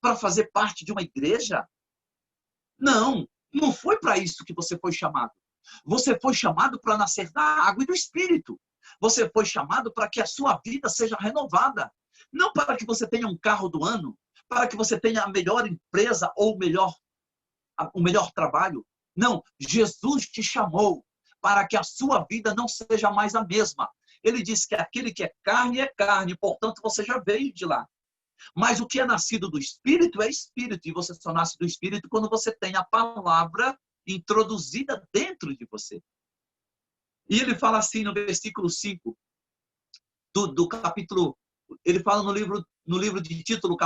Para fazer parte de uma igreja? Não, não foi para isso que você foi chamado. Você foi chamado para nascer da água e do Espírito. Você foi chamado para que a sua vida seja renovada. Não para que você tenha um carro do ano, para que você tenha a melhor empresa ou o melhor trabalho. Não, Jesus te chamou para que a sua vida não seja mais a mesma. Ele disse que aquele que é carne, portanto você já veio de lá. Mas o que é nascido do Espírito é Espírito, e você só nasce do Espírito quando você tem a palavra introduzida dentro de você. E ele fala assim no versículo 5 do capítulo, ele fala no livro de Tito,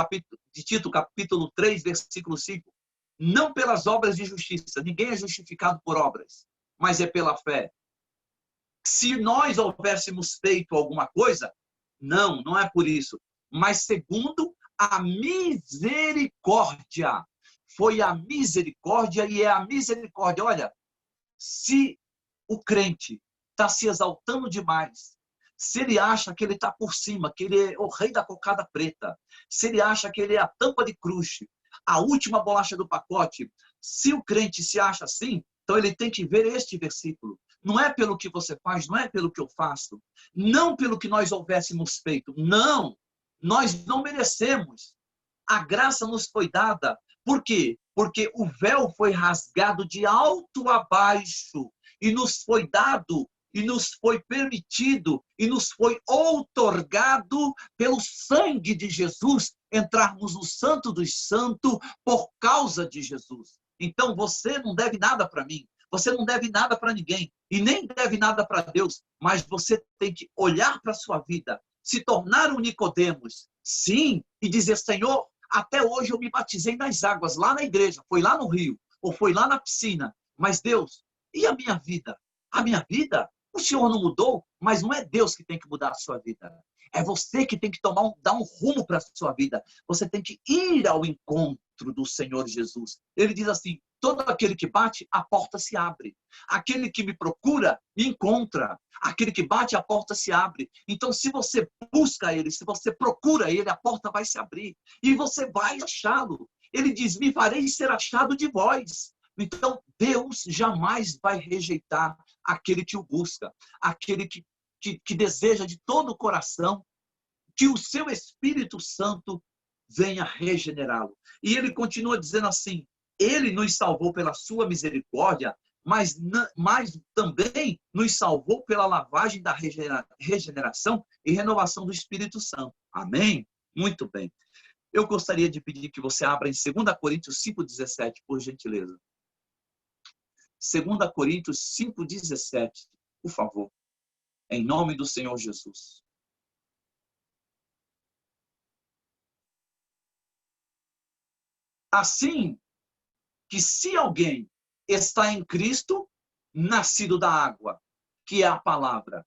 capítulo 3, versículo 5, não pelas obras de justiça, ninguém é justificado por obras, mas é pela fé. Se nós houvéssemos feito alguma coisa, não é por isso, mas segundo a misericórdia. Foi a misericórdia e é a misericórdia. Olha, se o crente está se exaltando demais, se ele acha que ele está por cima, que ele é o rei da cocada preta, se ele acha que ele é a tampa de crush, a última bolacha do pacote, se o crente se acha assim, então ele tem que ver este versículo. Não é pelo que você faz, não é pelo que eu faço, não pelo que nós houvéssemos feito, não, nós não merecemos. A graça nos foi dada. Por quê? Porque o véu foi rasgado de alto a baixo e nos foi dado, e nos foi permitido, e nos foi outorgado pelo sangue de Jesus entrarmos no Santo dos Santos por causa de Jesus. Então você não deve nada para mim, você não deve nada para ninguém, e nem deve nada para Deus, mas você tem que olhar para a sua vida, se tornar um Nicodemos, sim, e dizer: Senhor, até hoje eu me batizei nas águas, lá na igreja, foi lá no rio, ou foi lá na piscina, mas Deus, e a minha vida? A minha vida? O Senhor não mudou, mas não é Deus que tem que mudar a sua vida. É você que tem que dar um rumo para a sua vida. Você tem que ir ao encontro do Senhor Jesus. Ele diz assim: todo aquele que bate, a porta se abre. Aquele que me procura, me encontra. Aquele que bate, a porta se abre. Então, se você busca ele, se você procura ele, a porta vai se abrir. E você vai achá-lo. Ele diz: me farei ser achado de vós. Então, Deus jamais vai rejeitar aquele que o busca, aquele que deseja de todo o coração que o seu Espírito Santo venha regenerá-lo. E ele continua dizendo assim: ele nos salvou pela sua misericórdia, mas também nos salvou pela lavagem da regeneração e renovação do Espírito Santo. Amém? Muito bem. Eu gostaria de pedir que você abra em 2 Coríntios 5,17, por gentileza. 2 Coríntios 5,17, por favor. Em nome do Senhor Jesus. Assim que se alguém está em Cristo, nascido da água, que é a palavra,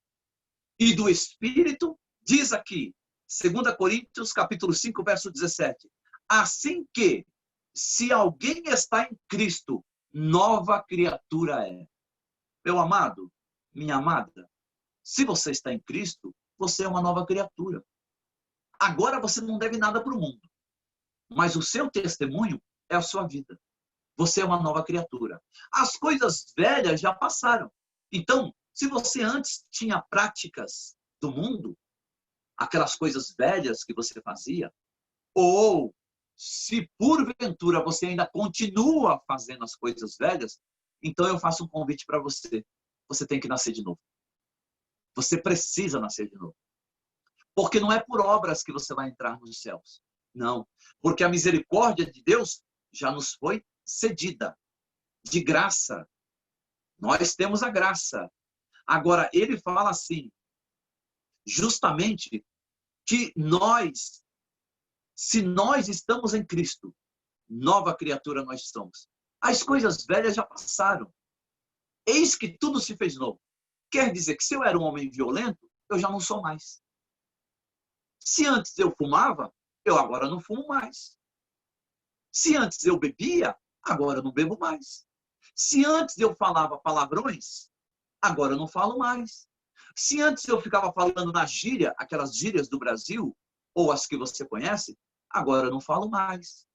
e do Espírito, diz aqui, 2 Coríntios capítulo 5, verso 17. Assim que, se alguém está em Cristo, nova criatura é. Meu amado, minha amada, se você está em Cristo, você é uma nova criatura. Agora você não deve nada para o mundo, mas o seu testemunho é a sua vida. Você é uma nova criatura. As coisas velhas já passaram. Então, se você antes tinha práticas do mundo, aquelas coisas velhas que você fazia, ou se porventura você ainda continua fazendo as coisas velhas, então eu faço um convite para você. Você tem que nascer de novo. Você precisa nascer de novo. Porque não é por obras que você vai entrar nos céus. Não. Porque a misericórdia de Deus já nos foi cedida. De graça. Nós temos a graça. Agora, ele fala assim, justamente, que nós, se nós estamos em Cristo, nova criatura nós somos. As coisas velhas já passaram. Eis que tudo se fez novo. Quer dizer que se eu era um homem violento, eu já não sou mais. Se antes eu fumava, eu agora não fumo mais. Se antes eu bebia, agora eu não bebo mais. Se antes eu falava palavrões, agora eu não falo mais. Se antes eu ficava falando na gíria, aquelas gírias do Brasil, ou as que você conhece, agora eu não falo mais.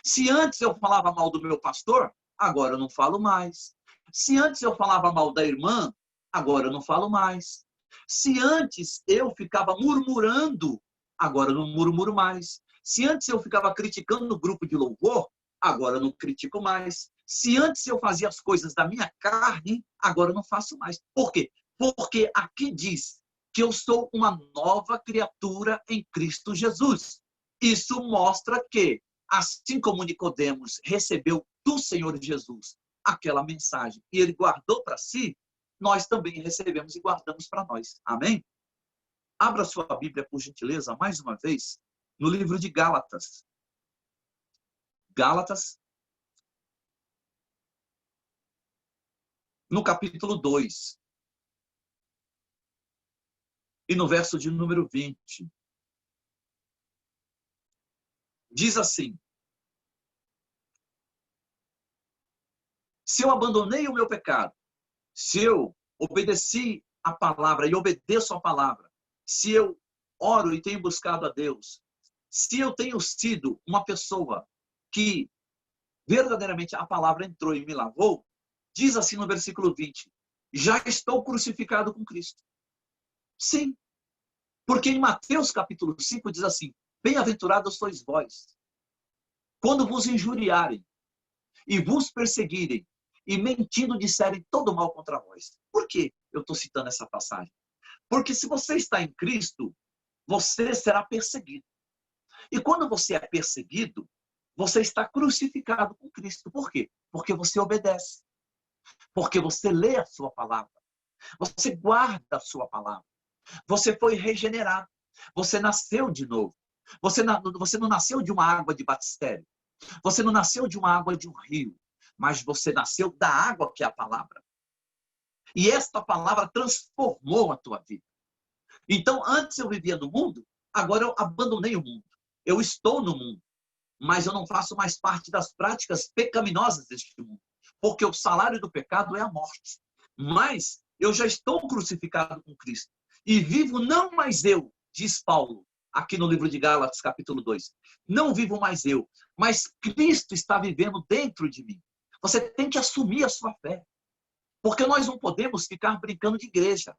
Se antes eu falava mal do meu pastor, agora eu não falo mais. Se antes eu falava mal da irmã, agora eu não falo mais. Se antes eu ficava murmurando, agora eu não murmuro mais. Se antes eu ficava criticando o grupo de louvor, agora eu não critico mais. Se antes eu fazia as coisas da minha carne, agora eu não faço mais. Por quê? Porque aqui diz que eu sou uma nova criatura em Cristo Jesus. Isso mostra que, assim como Nicodemos recebeu do Senhor Jesus aquela mensagem e ele guardou para si, nós também recebemos e guardamos para nós. Amém? Abra sua Bíblia, por gentileza, mais uma vez, no livro de Gálatas. Gálatas, no capítulo 2. E no verso de número 20. Diz assim: se eu abandonei o meu pecado, se eu obedeci a palavra e obedeço a palavra, se eu oro e tenho buscado a Deus, se eu tenho sido uma pessoa que verdadeiramente a palavra entrou e me lavou, diz assim no versículo 20, já estou crucificado com Cristo. Sim, porque em Mateus capítulo 5 diz assim, bem-aventurados sois vós, quando vos injuriarem e vos perseguirem e mentindo disserem todo mal contra vós. Por que eu estou citando essa passagem? Porque se você está em Cristo, você será perseguido. E quando você é perseguido, você está crucificado com Cristo. Por quê? Porque você obedece. Porque você lê a sua palavra. Você guarda a sua palavra. Você foi regenerado. Você nasceu de novo. Você não nasceu de uma água de batistério. Você não nasceu de uma água de um rio. Mas você nasceu da água que é a palavra. E esta palavra transformou a tua vida. Então, antes eu vivia no mundo, agora eu abandonei o mundo. Eu estou no mundo, mas eu não faço mais parte das práticas pecaminosas deste mundo. Porque o salário do pecado é a morte. Mas eu já estou crucificado com Cristo. E vivo não mais eu, diz Paulo, aqui no livro de Gálatas, capítulo 2. Não vivo mais eu, mas Cristo está vivendo dentro de mim. Você tem que assumir a sua fé. Porque nós não podemos ficar brincando de igreja.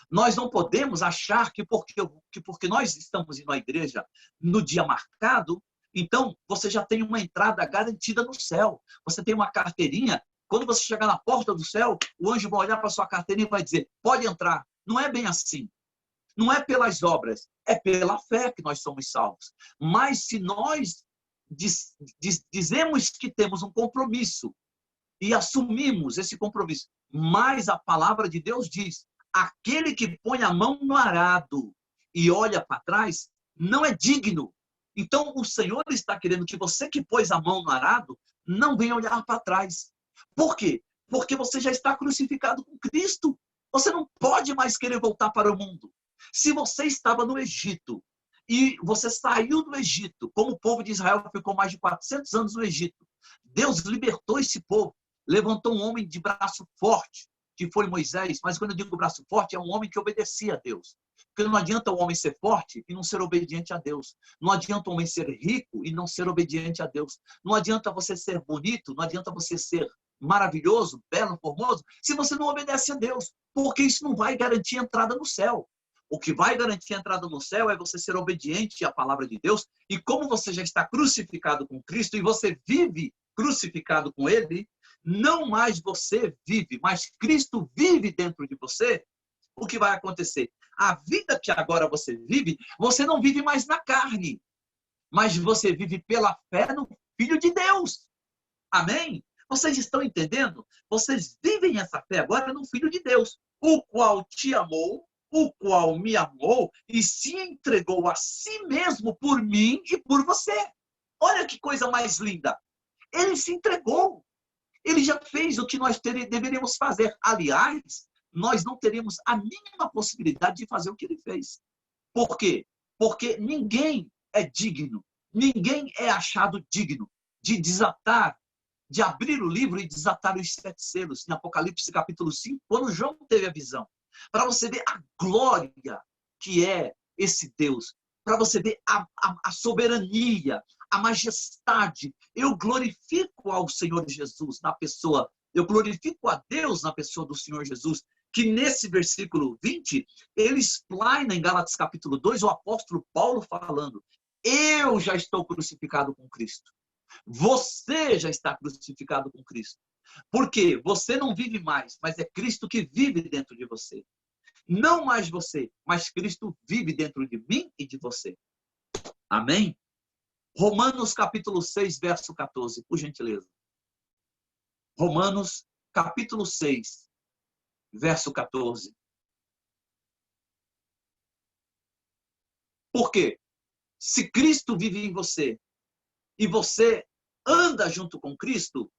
Nós não podemos achar que porque nós estamos indo à igreja no dia marcado, então você já tem uma entrada garantida no céu. Você tem uma carteirinha. Quando você chegar na porta do céu, o anjo vai olhar para a sua carteirinha e vai dizer, pode entrar. Não é bem assim. Não é pelas obras, é pela fé que nós somos salvos. Mas se nós dizemos que temos um compromisso e assumimos esse compromisso, mas a palavra de Deus diz, aquele que põe a mão no arado e olha para trás, não é digno. Então, o Senhor está querendo que você que pôs a mão no arado, não venha olhar para trás. Por quê? Porque você já está crucificado com Cristo. Você não pode mais querer voltar para o mundo. Se você estava no Egito, e você saiu do Egito, como o povo de Israel ficou mais de 400 anos no Egito, Deus libertou esse povo, levantou um homem de braço forte, que foi Moisés, mas quando eu digo braço forte, é um homem que obedecia a Deus. Porque não adianta o homem ser forte e não ser obediente a Deus. Não adianta o homem ser rico e não ser obediente a Deus. Não adianta você ser bonito, não adianta você ser maravilhoso, belo, formoso, se você não obedece a Deus. Porque isso não vai garantir entrada no céu. O que vai garantir a entrada no céu é você ser obediente à palavra de Deus. E como você já está crucificado com Cristo e você vive crucificado com Ele, não mais você vive, mas Cristo vive dentro de você, o que vai acontecer? A vida que agora você vive, você não vive mais na carne, mas você vive pela fé no Filho de Deus. Amém? Vocês estão entendendo? Vocês vivem essa fé agora no Filho de Deus, o qual te amou, o qual me amou e se entregou a si mesmo por mim e por você. olha que coisa mais linda. Ele se entregou. Ele já fez o que nós deveríamos fazer. Aliás, nós não teríamos a mínima possibilidade de fazer o que ele fez. Por quê? Porque ninguém é digno, ninguém é achado digno de desatar, de abrir o livro e desatar os 7 selos, em Apocalipse capítulo 5, quando João teve a visão. Para você ver a glória que é esse Deus, para você ver a soberania, a majestade. Eu glorifico ao Senhor Jesus na pessoa, eu glorifico a Deus na pessoa do Senhor Jesus, que nesse versículo 20, ele explaina em Gálatas capítulo 2, o apóstolo Paulo falando, eu já estou crucificado com Cristo. Você já está crucificado com Cristo. Por quê? Você não vive mais, mas é Cristo que vive dentro de você. Não mais você, mas Cristo vive dentro de mim e de você. Amém? Romanos capítulo 6, verso 14, por gentileza. Romanos capítulo 6, verso 14. Por quê? Se Cristo vive em você e você anda junto com Cristo,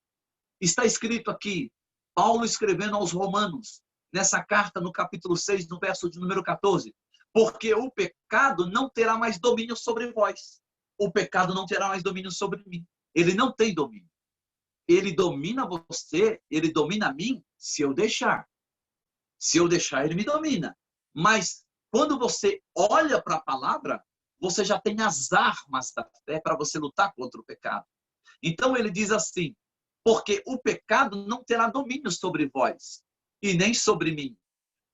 está escrito aqui, Paulo escrevendo aos Romanos, nessa carta no capítulo 6, no verso de número 14, porque o pecado não terá mais domínio sobre vós. O pecado não terá mais domínio sobre mim. Ele não tem domínio. Ele domina você, ele domina a mim, se eu deixar. Se eu deixar, ele me domina. Mas quando você olha para a palavra, você já tem as armas da fé para você lutar contra o pecado. Então ele diz assim, porque o pecado não terá domínio sobre vós, e nem sobre mim.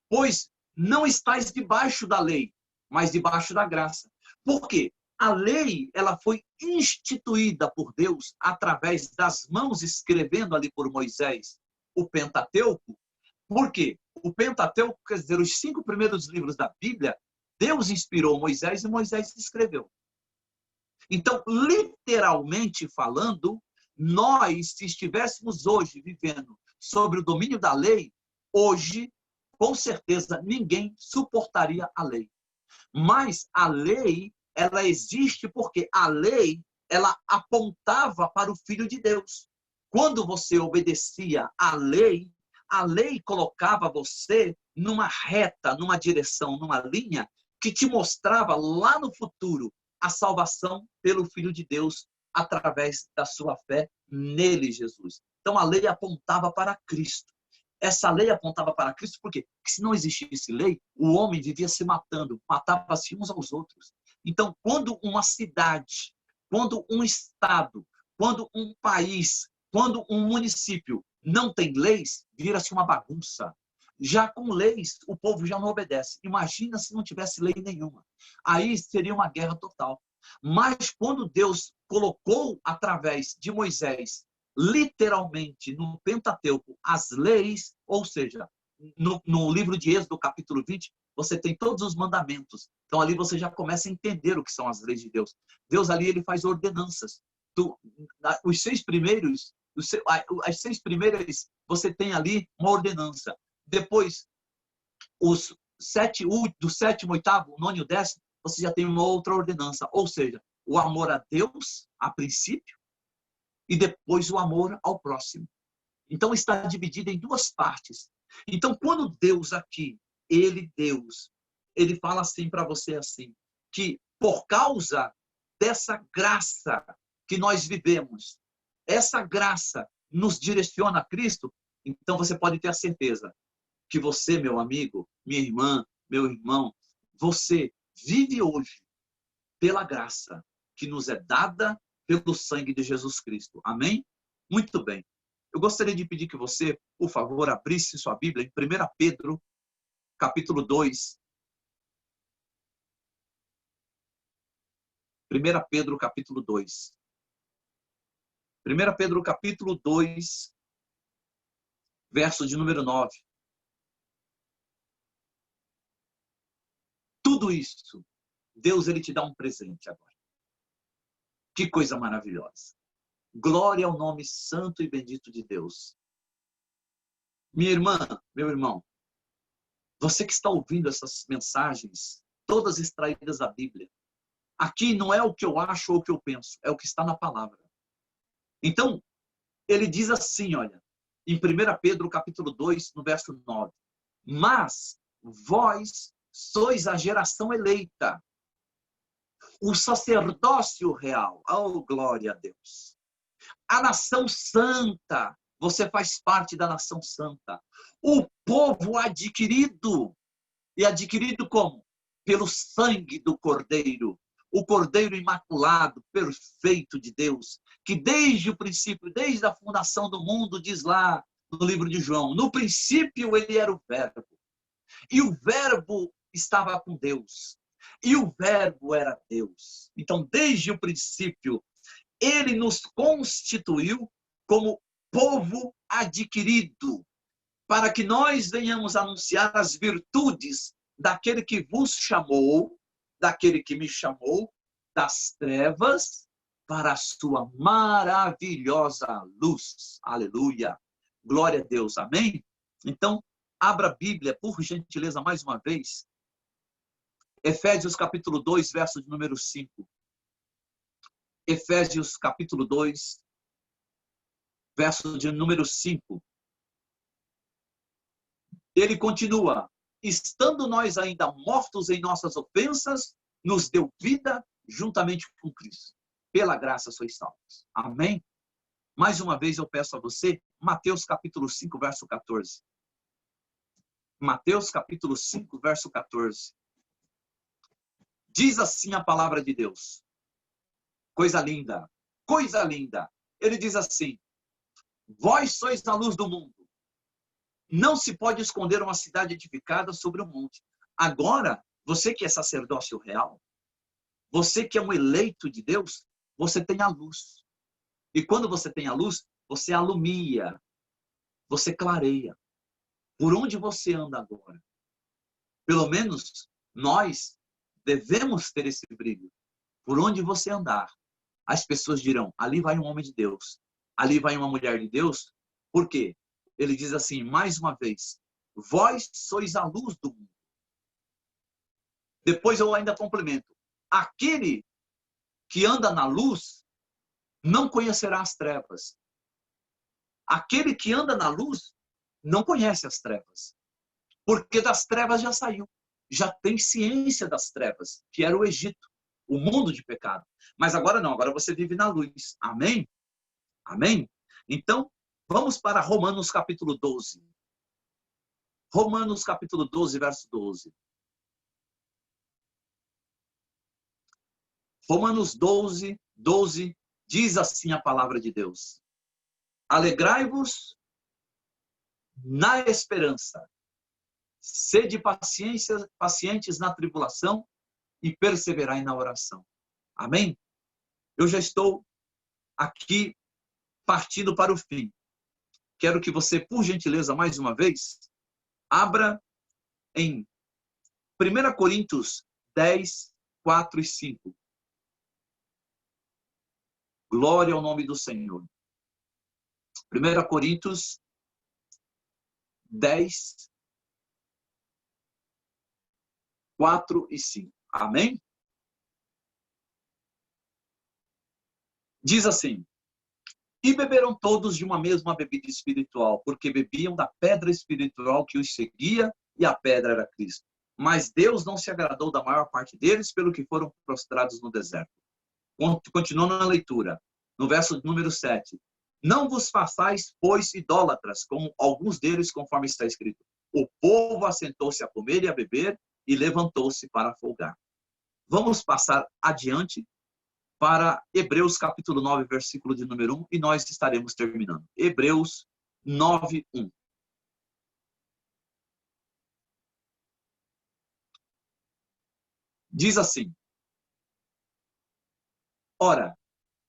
Pois não estáis debaixo da lei, mas debaixo da graça. Por quê? A lei, ela foi instituída por Deus através das mãos escrevendo ali por Moisés o Pentateuco. Por quê? O Pentateuco, quer dizer, os 5 primeiros livros da Bíblia, Deus inspirou Moisés e Moisés escreveu. Então, literalmente falando, nós, se estivéssemos hoje vivendo sobre o domínio da lei, hoje, com certeza, ninguém suportaria a lei. Mas a lei, ela existe porque a lei, ela apontava para o Filho de Deus. Quando você obedecia à lei, a lei colocava você numa reta, numa direção, numa linha que te mostrava lá no futuro a salvação pelo Filho de Deus através da sua fé nele, Jesus. Então a lei apontava para Cristo. Essa lei apontava para Cristo porque se não existisse lei, o homem vivia se matando, matava-se uns aos outros. Então, quando uma cidade, quando um estado, quando um país, quando um município não tem leis, vira-se uma bagunça. Já com leis, o povo já não obedece. Imagina se não tivesse lei nenhuma. Aí seria uma guerra total. Mas quando Deus colocou através de Moisés, literalmente no Pentateuco, as leis, ou seja, no livro de Êxodo, capítulo 20, você tem todos os mandamentos. Então ali você já começa a entender o que são as leis de Deus. Deus ali, ele faz ordenanças. Os 6 primeiros, as 6 primeiras, você tem ali uma ordenança. Depois, os 7, do 7º, 8º, 9º e 10º, você já tem uma outra ordenança. Ou seja, o amor a Deus, a princípio, e depois o amor ao próximo. Então está dividido em 2 partes. Então, quando Deus aqui, Deus, ele fala assim para você assim, que por causa dessa graça que nós vivemos, essa graça nos direciona a Cristo, então você pode ter a certeza que você, meu amigo, minha irmã, meu irmão, você vive hoje pela graça que nos é dada pelo sangue de Jesus Cristo. Amém? Muito bem. Eu gostaria de pedir que você, por favor, abrisse sua Bíblia em 1 Pedro, capítulo 2. 1 Pedro, capítulo 2. 1 Pedro, capítulo 2, verso de número 9. Tudo isso, Deus, ele te dá um presente agora. Que coisa maravilhosa. Glória ao nome santo e bendito de Deus. Minha irmã, meu irmão, você que está ouvindo essas mensagens, todas extraídas da Bíblia, Aqui não é o que eu acho ou o que eu penso, é o que está na palavra. Então, ele diz assim, olha, em 1 Pedro capítulo 2, no verso 9. Mas vós sois a geração eleita, o sacerdócio real. Oh, glória a Deus. A nação santa. Você faz parte da nação santa. O povo adquirido. E adquirido como? Pelo sangue do Cordeiro. O Cordeiro imaculado, perfeito de Deus, que desde o princípio, desde a fundação do mundo, diz lá no livro de João, no princípio ele era o Verbo. E o Verbo estava com Deus. E o Verbo era Deus. Então, desde o princípio, ele nos constituiu como povo adquirido, para que nós venhamos anunciar as virtudes daquele que vos chamou, daquele que me chamou, das trevas para a sua maravilhosa luz. Aleluia. Glória a Deus. Amém? Então, abra a Bíblia, por gentileza, mais uma vez. Efésios capítulo 2, verso de número 5. Efésios capítulo 2, verso de número 5. Ele continua, estando nós ainda mortos em nossas ofensas, nos deu vida juntamente com Cristo. Pela graça sois salvos. Amém? Mais uma vez eu peço a você, Mateus capítulo 5, verso 14. Mateus capítulo 5, verso 14. Diz assim a palavra de Deus. Coisa linda, coisa linda. Ele diz assim, vós sois a luz do mundo. Não se pode esconder uma cidade edificada sobre um monte. Agora, você que é sacerdócio real, você que é um eleito de Deus, você tem a luz. E quando você tem a luz, você alumia, você clareia. Por onde você anda agora? Pelo menos nós devemos ter esse brilho. Por onde você andar, as pessoas dirão, ali vai um homem de Deus, ali vai uma mulher de Deus. Por quê? Ele diz assim, mais uma vez, vós sois a luz do mundo. Depois eu ainda complemento, aquele que anda na luz não conhecerá as trevas. Aquele que anda na luz não conhece as trevas. Porque das trevas já saiu. Já tem ciência das trevas, que era o Egito, o mundo de pecado. Mas agora não, agora você vive na luz. Amém? Amém? Então, vamos para Romanos capítulo 12. Romanos capítulo 12, verso 12. Romanos 12, 12, diz assim a palavra de Deus. Alegrai-vos na esperança, sede pacientes na tribulação e perseverai na oração. Amém? Eu já estou aqui partindo para o fim. Quero que você, por gentileza, mais uma vez, abra em 1 Coríntios 10, 4 e 5. Glória ao nome do Senhor. 1 Coríntios 10, 4 e 5. Amém? Diz assim, e beberam todos de uma mesma bebida espiritual, porque bebiam da pedra espiritual que os seguia, e a pedra era Cristo. Mas Deus não se agradou da maior parte deles, pelo que foram prostrados no deserto. Continuando na leitura, no verso número 7. Não vos façais, pois, idólatras, como alguns deles, conforme está escrito. O povo assentou-se a comer e a beber, e levantou-se para folgar. Vamos passar adiante para Hebreus capítulo 9, versículo de número 1, e nós estaremos terminando. Hebreus 9, 1. Diz assim, ora,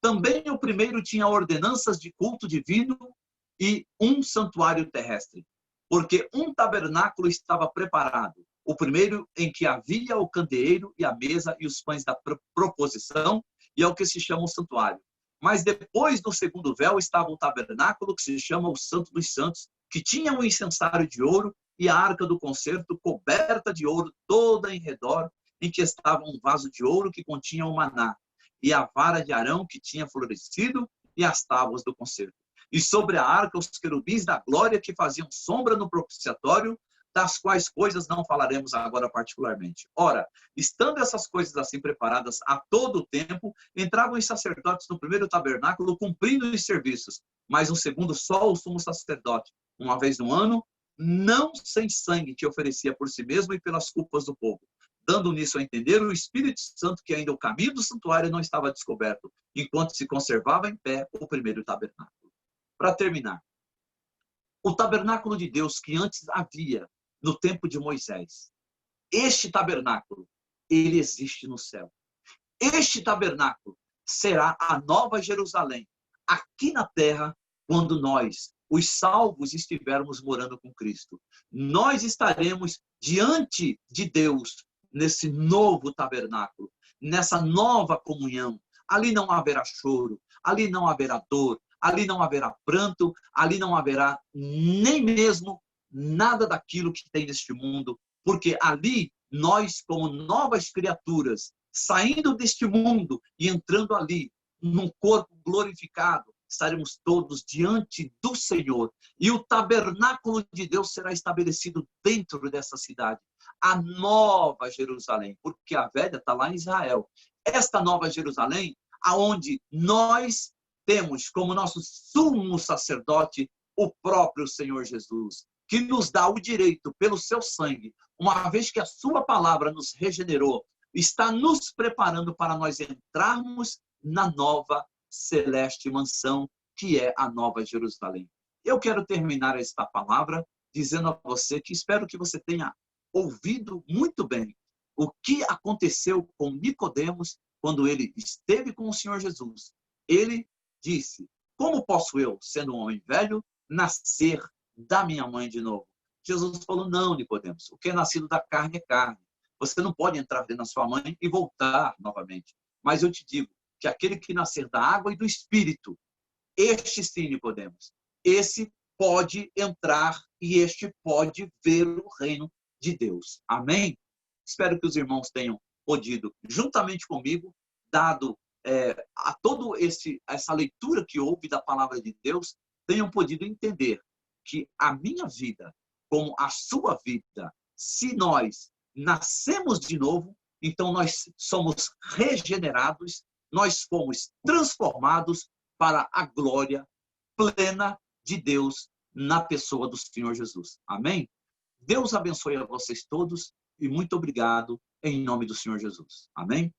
também o primeiro tinha ordenanças de culto divino e um santuário terrestre, porque um tabernáculo estava preparado, o primeiro em que havia o candeeiro e a mesa e os pães da proposição, e é o que se chama o santuário. Mas depois do segundo véu estava o tabernáculo, que se chama o Santo dos Santos, que tinha um incensário de ouro e a arca do concerto coberta de ouro toda em redor, em que estava um vaso de ouro que continha o maná, e a vara de Arão que tinha florescido, e as tábuas do concerto. E sobre a arca os querubins da glória que faziam sombra no propiciatório, das quais coisas não falaremos agora particularmente. Ora, estando essas coisas assim preparadas a todo o tempo, entravam os sacerdotes no primeiro tabernáculo cumprindo os serviços, mas no segundo só o sumo sacerdote, uma vez no ano, não sem sangue, que oferecia por si mesmo e pelas culpas do povo, dando nisso a entender o Espírito Santo que ainda o caminho do santuário não estava descoberto, enquanto se conservava em pé o primeiro tabernáculo. Para terminar, o tabernáculo de Deus que antes havia no tempo de Moisés, este tabernáculo, ele existe no céu. Este tabernáculo será a nova Jerusalém, aqui na terra, quando nós, os salvos, estivermos morando com Cristo. Nós estaremos diante de Deus nesse novo tabernáculo, nessa nova comunhão. Ali não haverá choro, ali não haverá dor, ali não haverá pranto, ali não haverá nem mesmo nada daquilo que tem neste mundo, porque ali nós, como novas criaturas, saindo deste mundo e entrando ali, num corpo glorificado, estaremos todos diante do Senhor. E o tabernáculo de Deus será estabelecido dentro dessa cidade. A nova Jerusalém, porque a velha está lá em Israel. Esta nova Jerusalém, aonde nós temos como nosso sumo sacerdote o próprio Senhor Jesus, que nos dá o direito, pelo seu sangue, uma vez que a sua palavra nos regenerou, está nos preparando para nós entrarmos na nova celeste mansão, que é a nova Jerusalém. Eu quero terminar esta palavra dizendo a você que espero que você tenha ouvido muito bem o que aconteceu com Nicodemos quando ele esteve com o Senhor Jesus. Ele disse: como posso eu, sendo um homem velho, nascer da minha mãe de novo? Jesus falou: não, Nicodemos, o que é nascido da carne é carne. Você não pode entrar dentro da sua mãe e voltar novamente. Mas eu te digo que aquele que nascer da água e do Espírito, este sim, Nicodemos, esse pode entrar e este pode ver o reino de Deus. Amém? Espero que os irmãos tenham podido, juntamente comigo, dado a todo essa leitura que houve da palavra de Deus, tenham podido entender que a minha vida, como a sua vida, se nós nascemos de novo, então nós somos regenerados, nós fomos transformados para a glória plena de Deus na pessoa do Senhor Jesus. Amém? Deus abençoe a vocês todos e muito obrigado em nome do Senhor Jesus. Amém?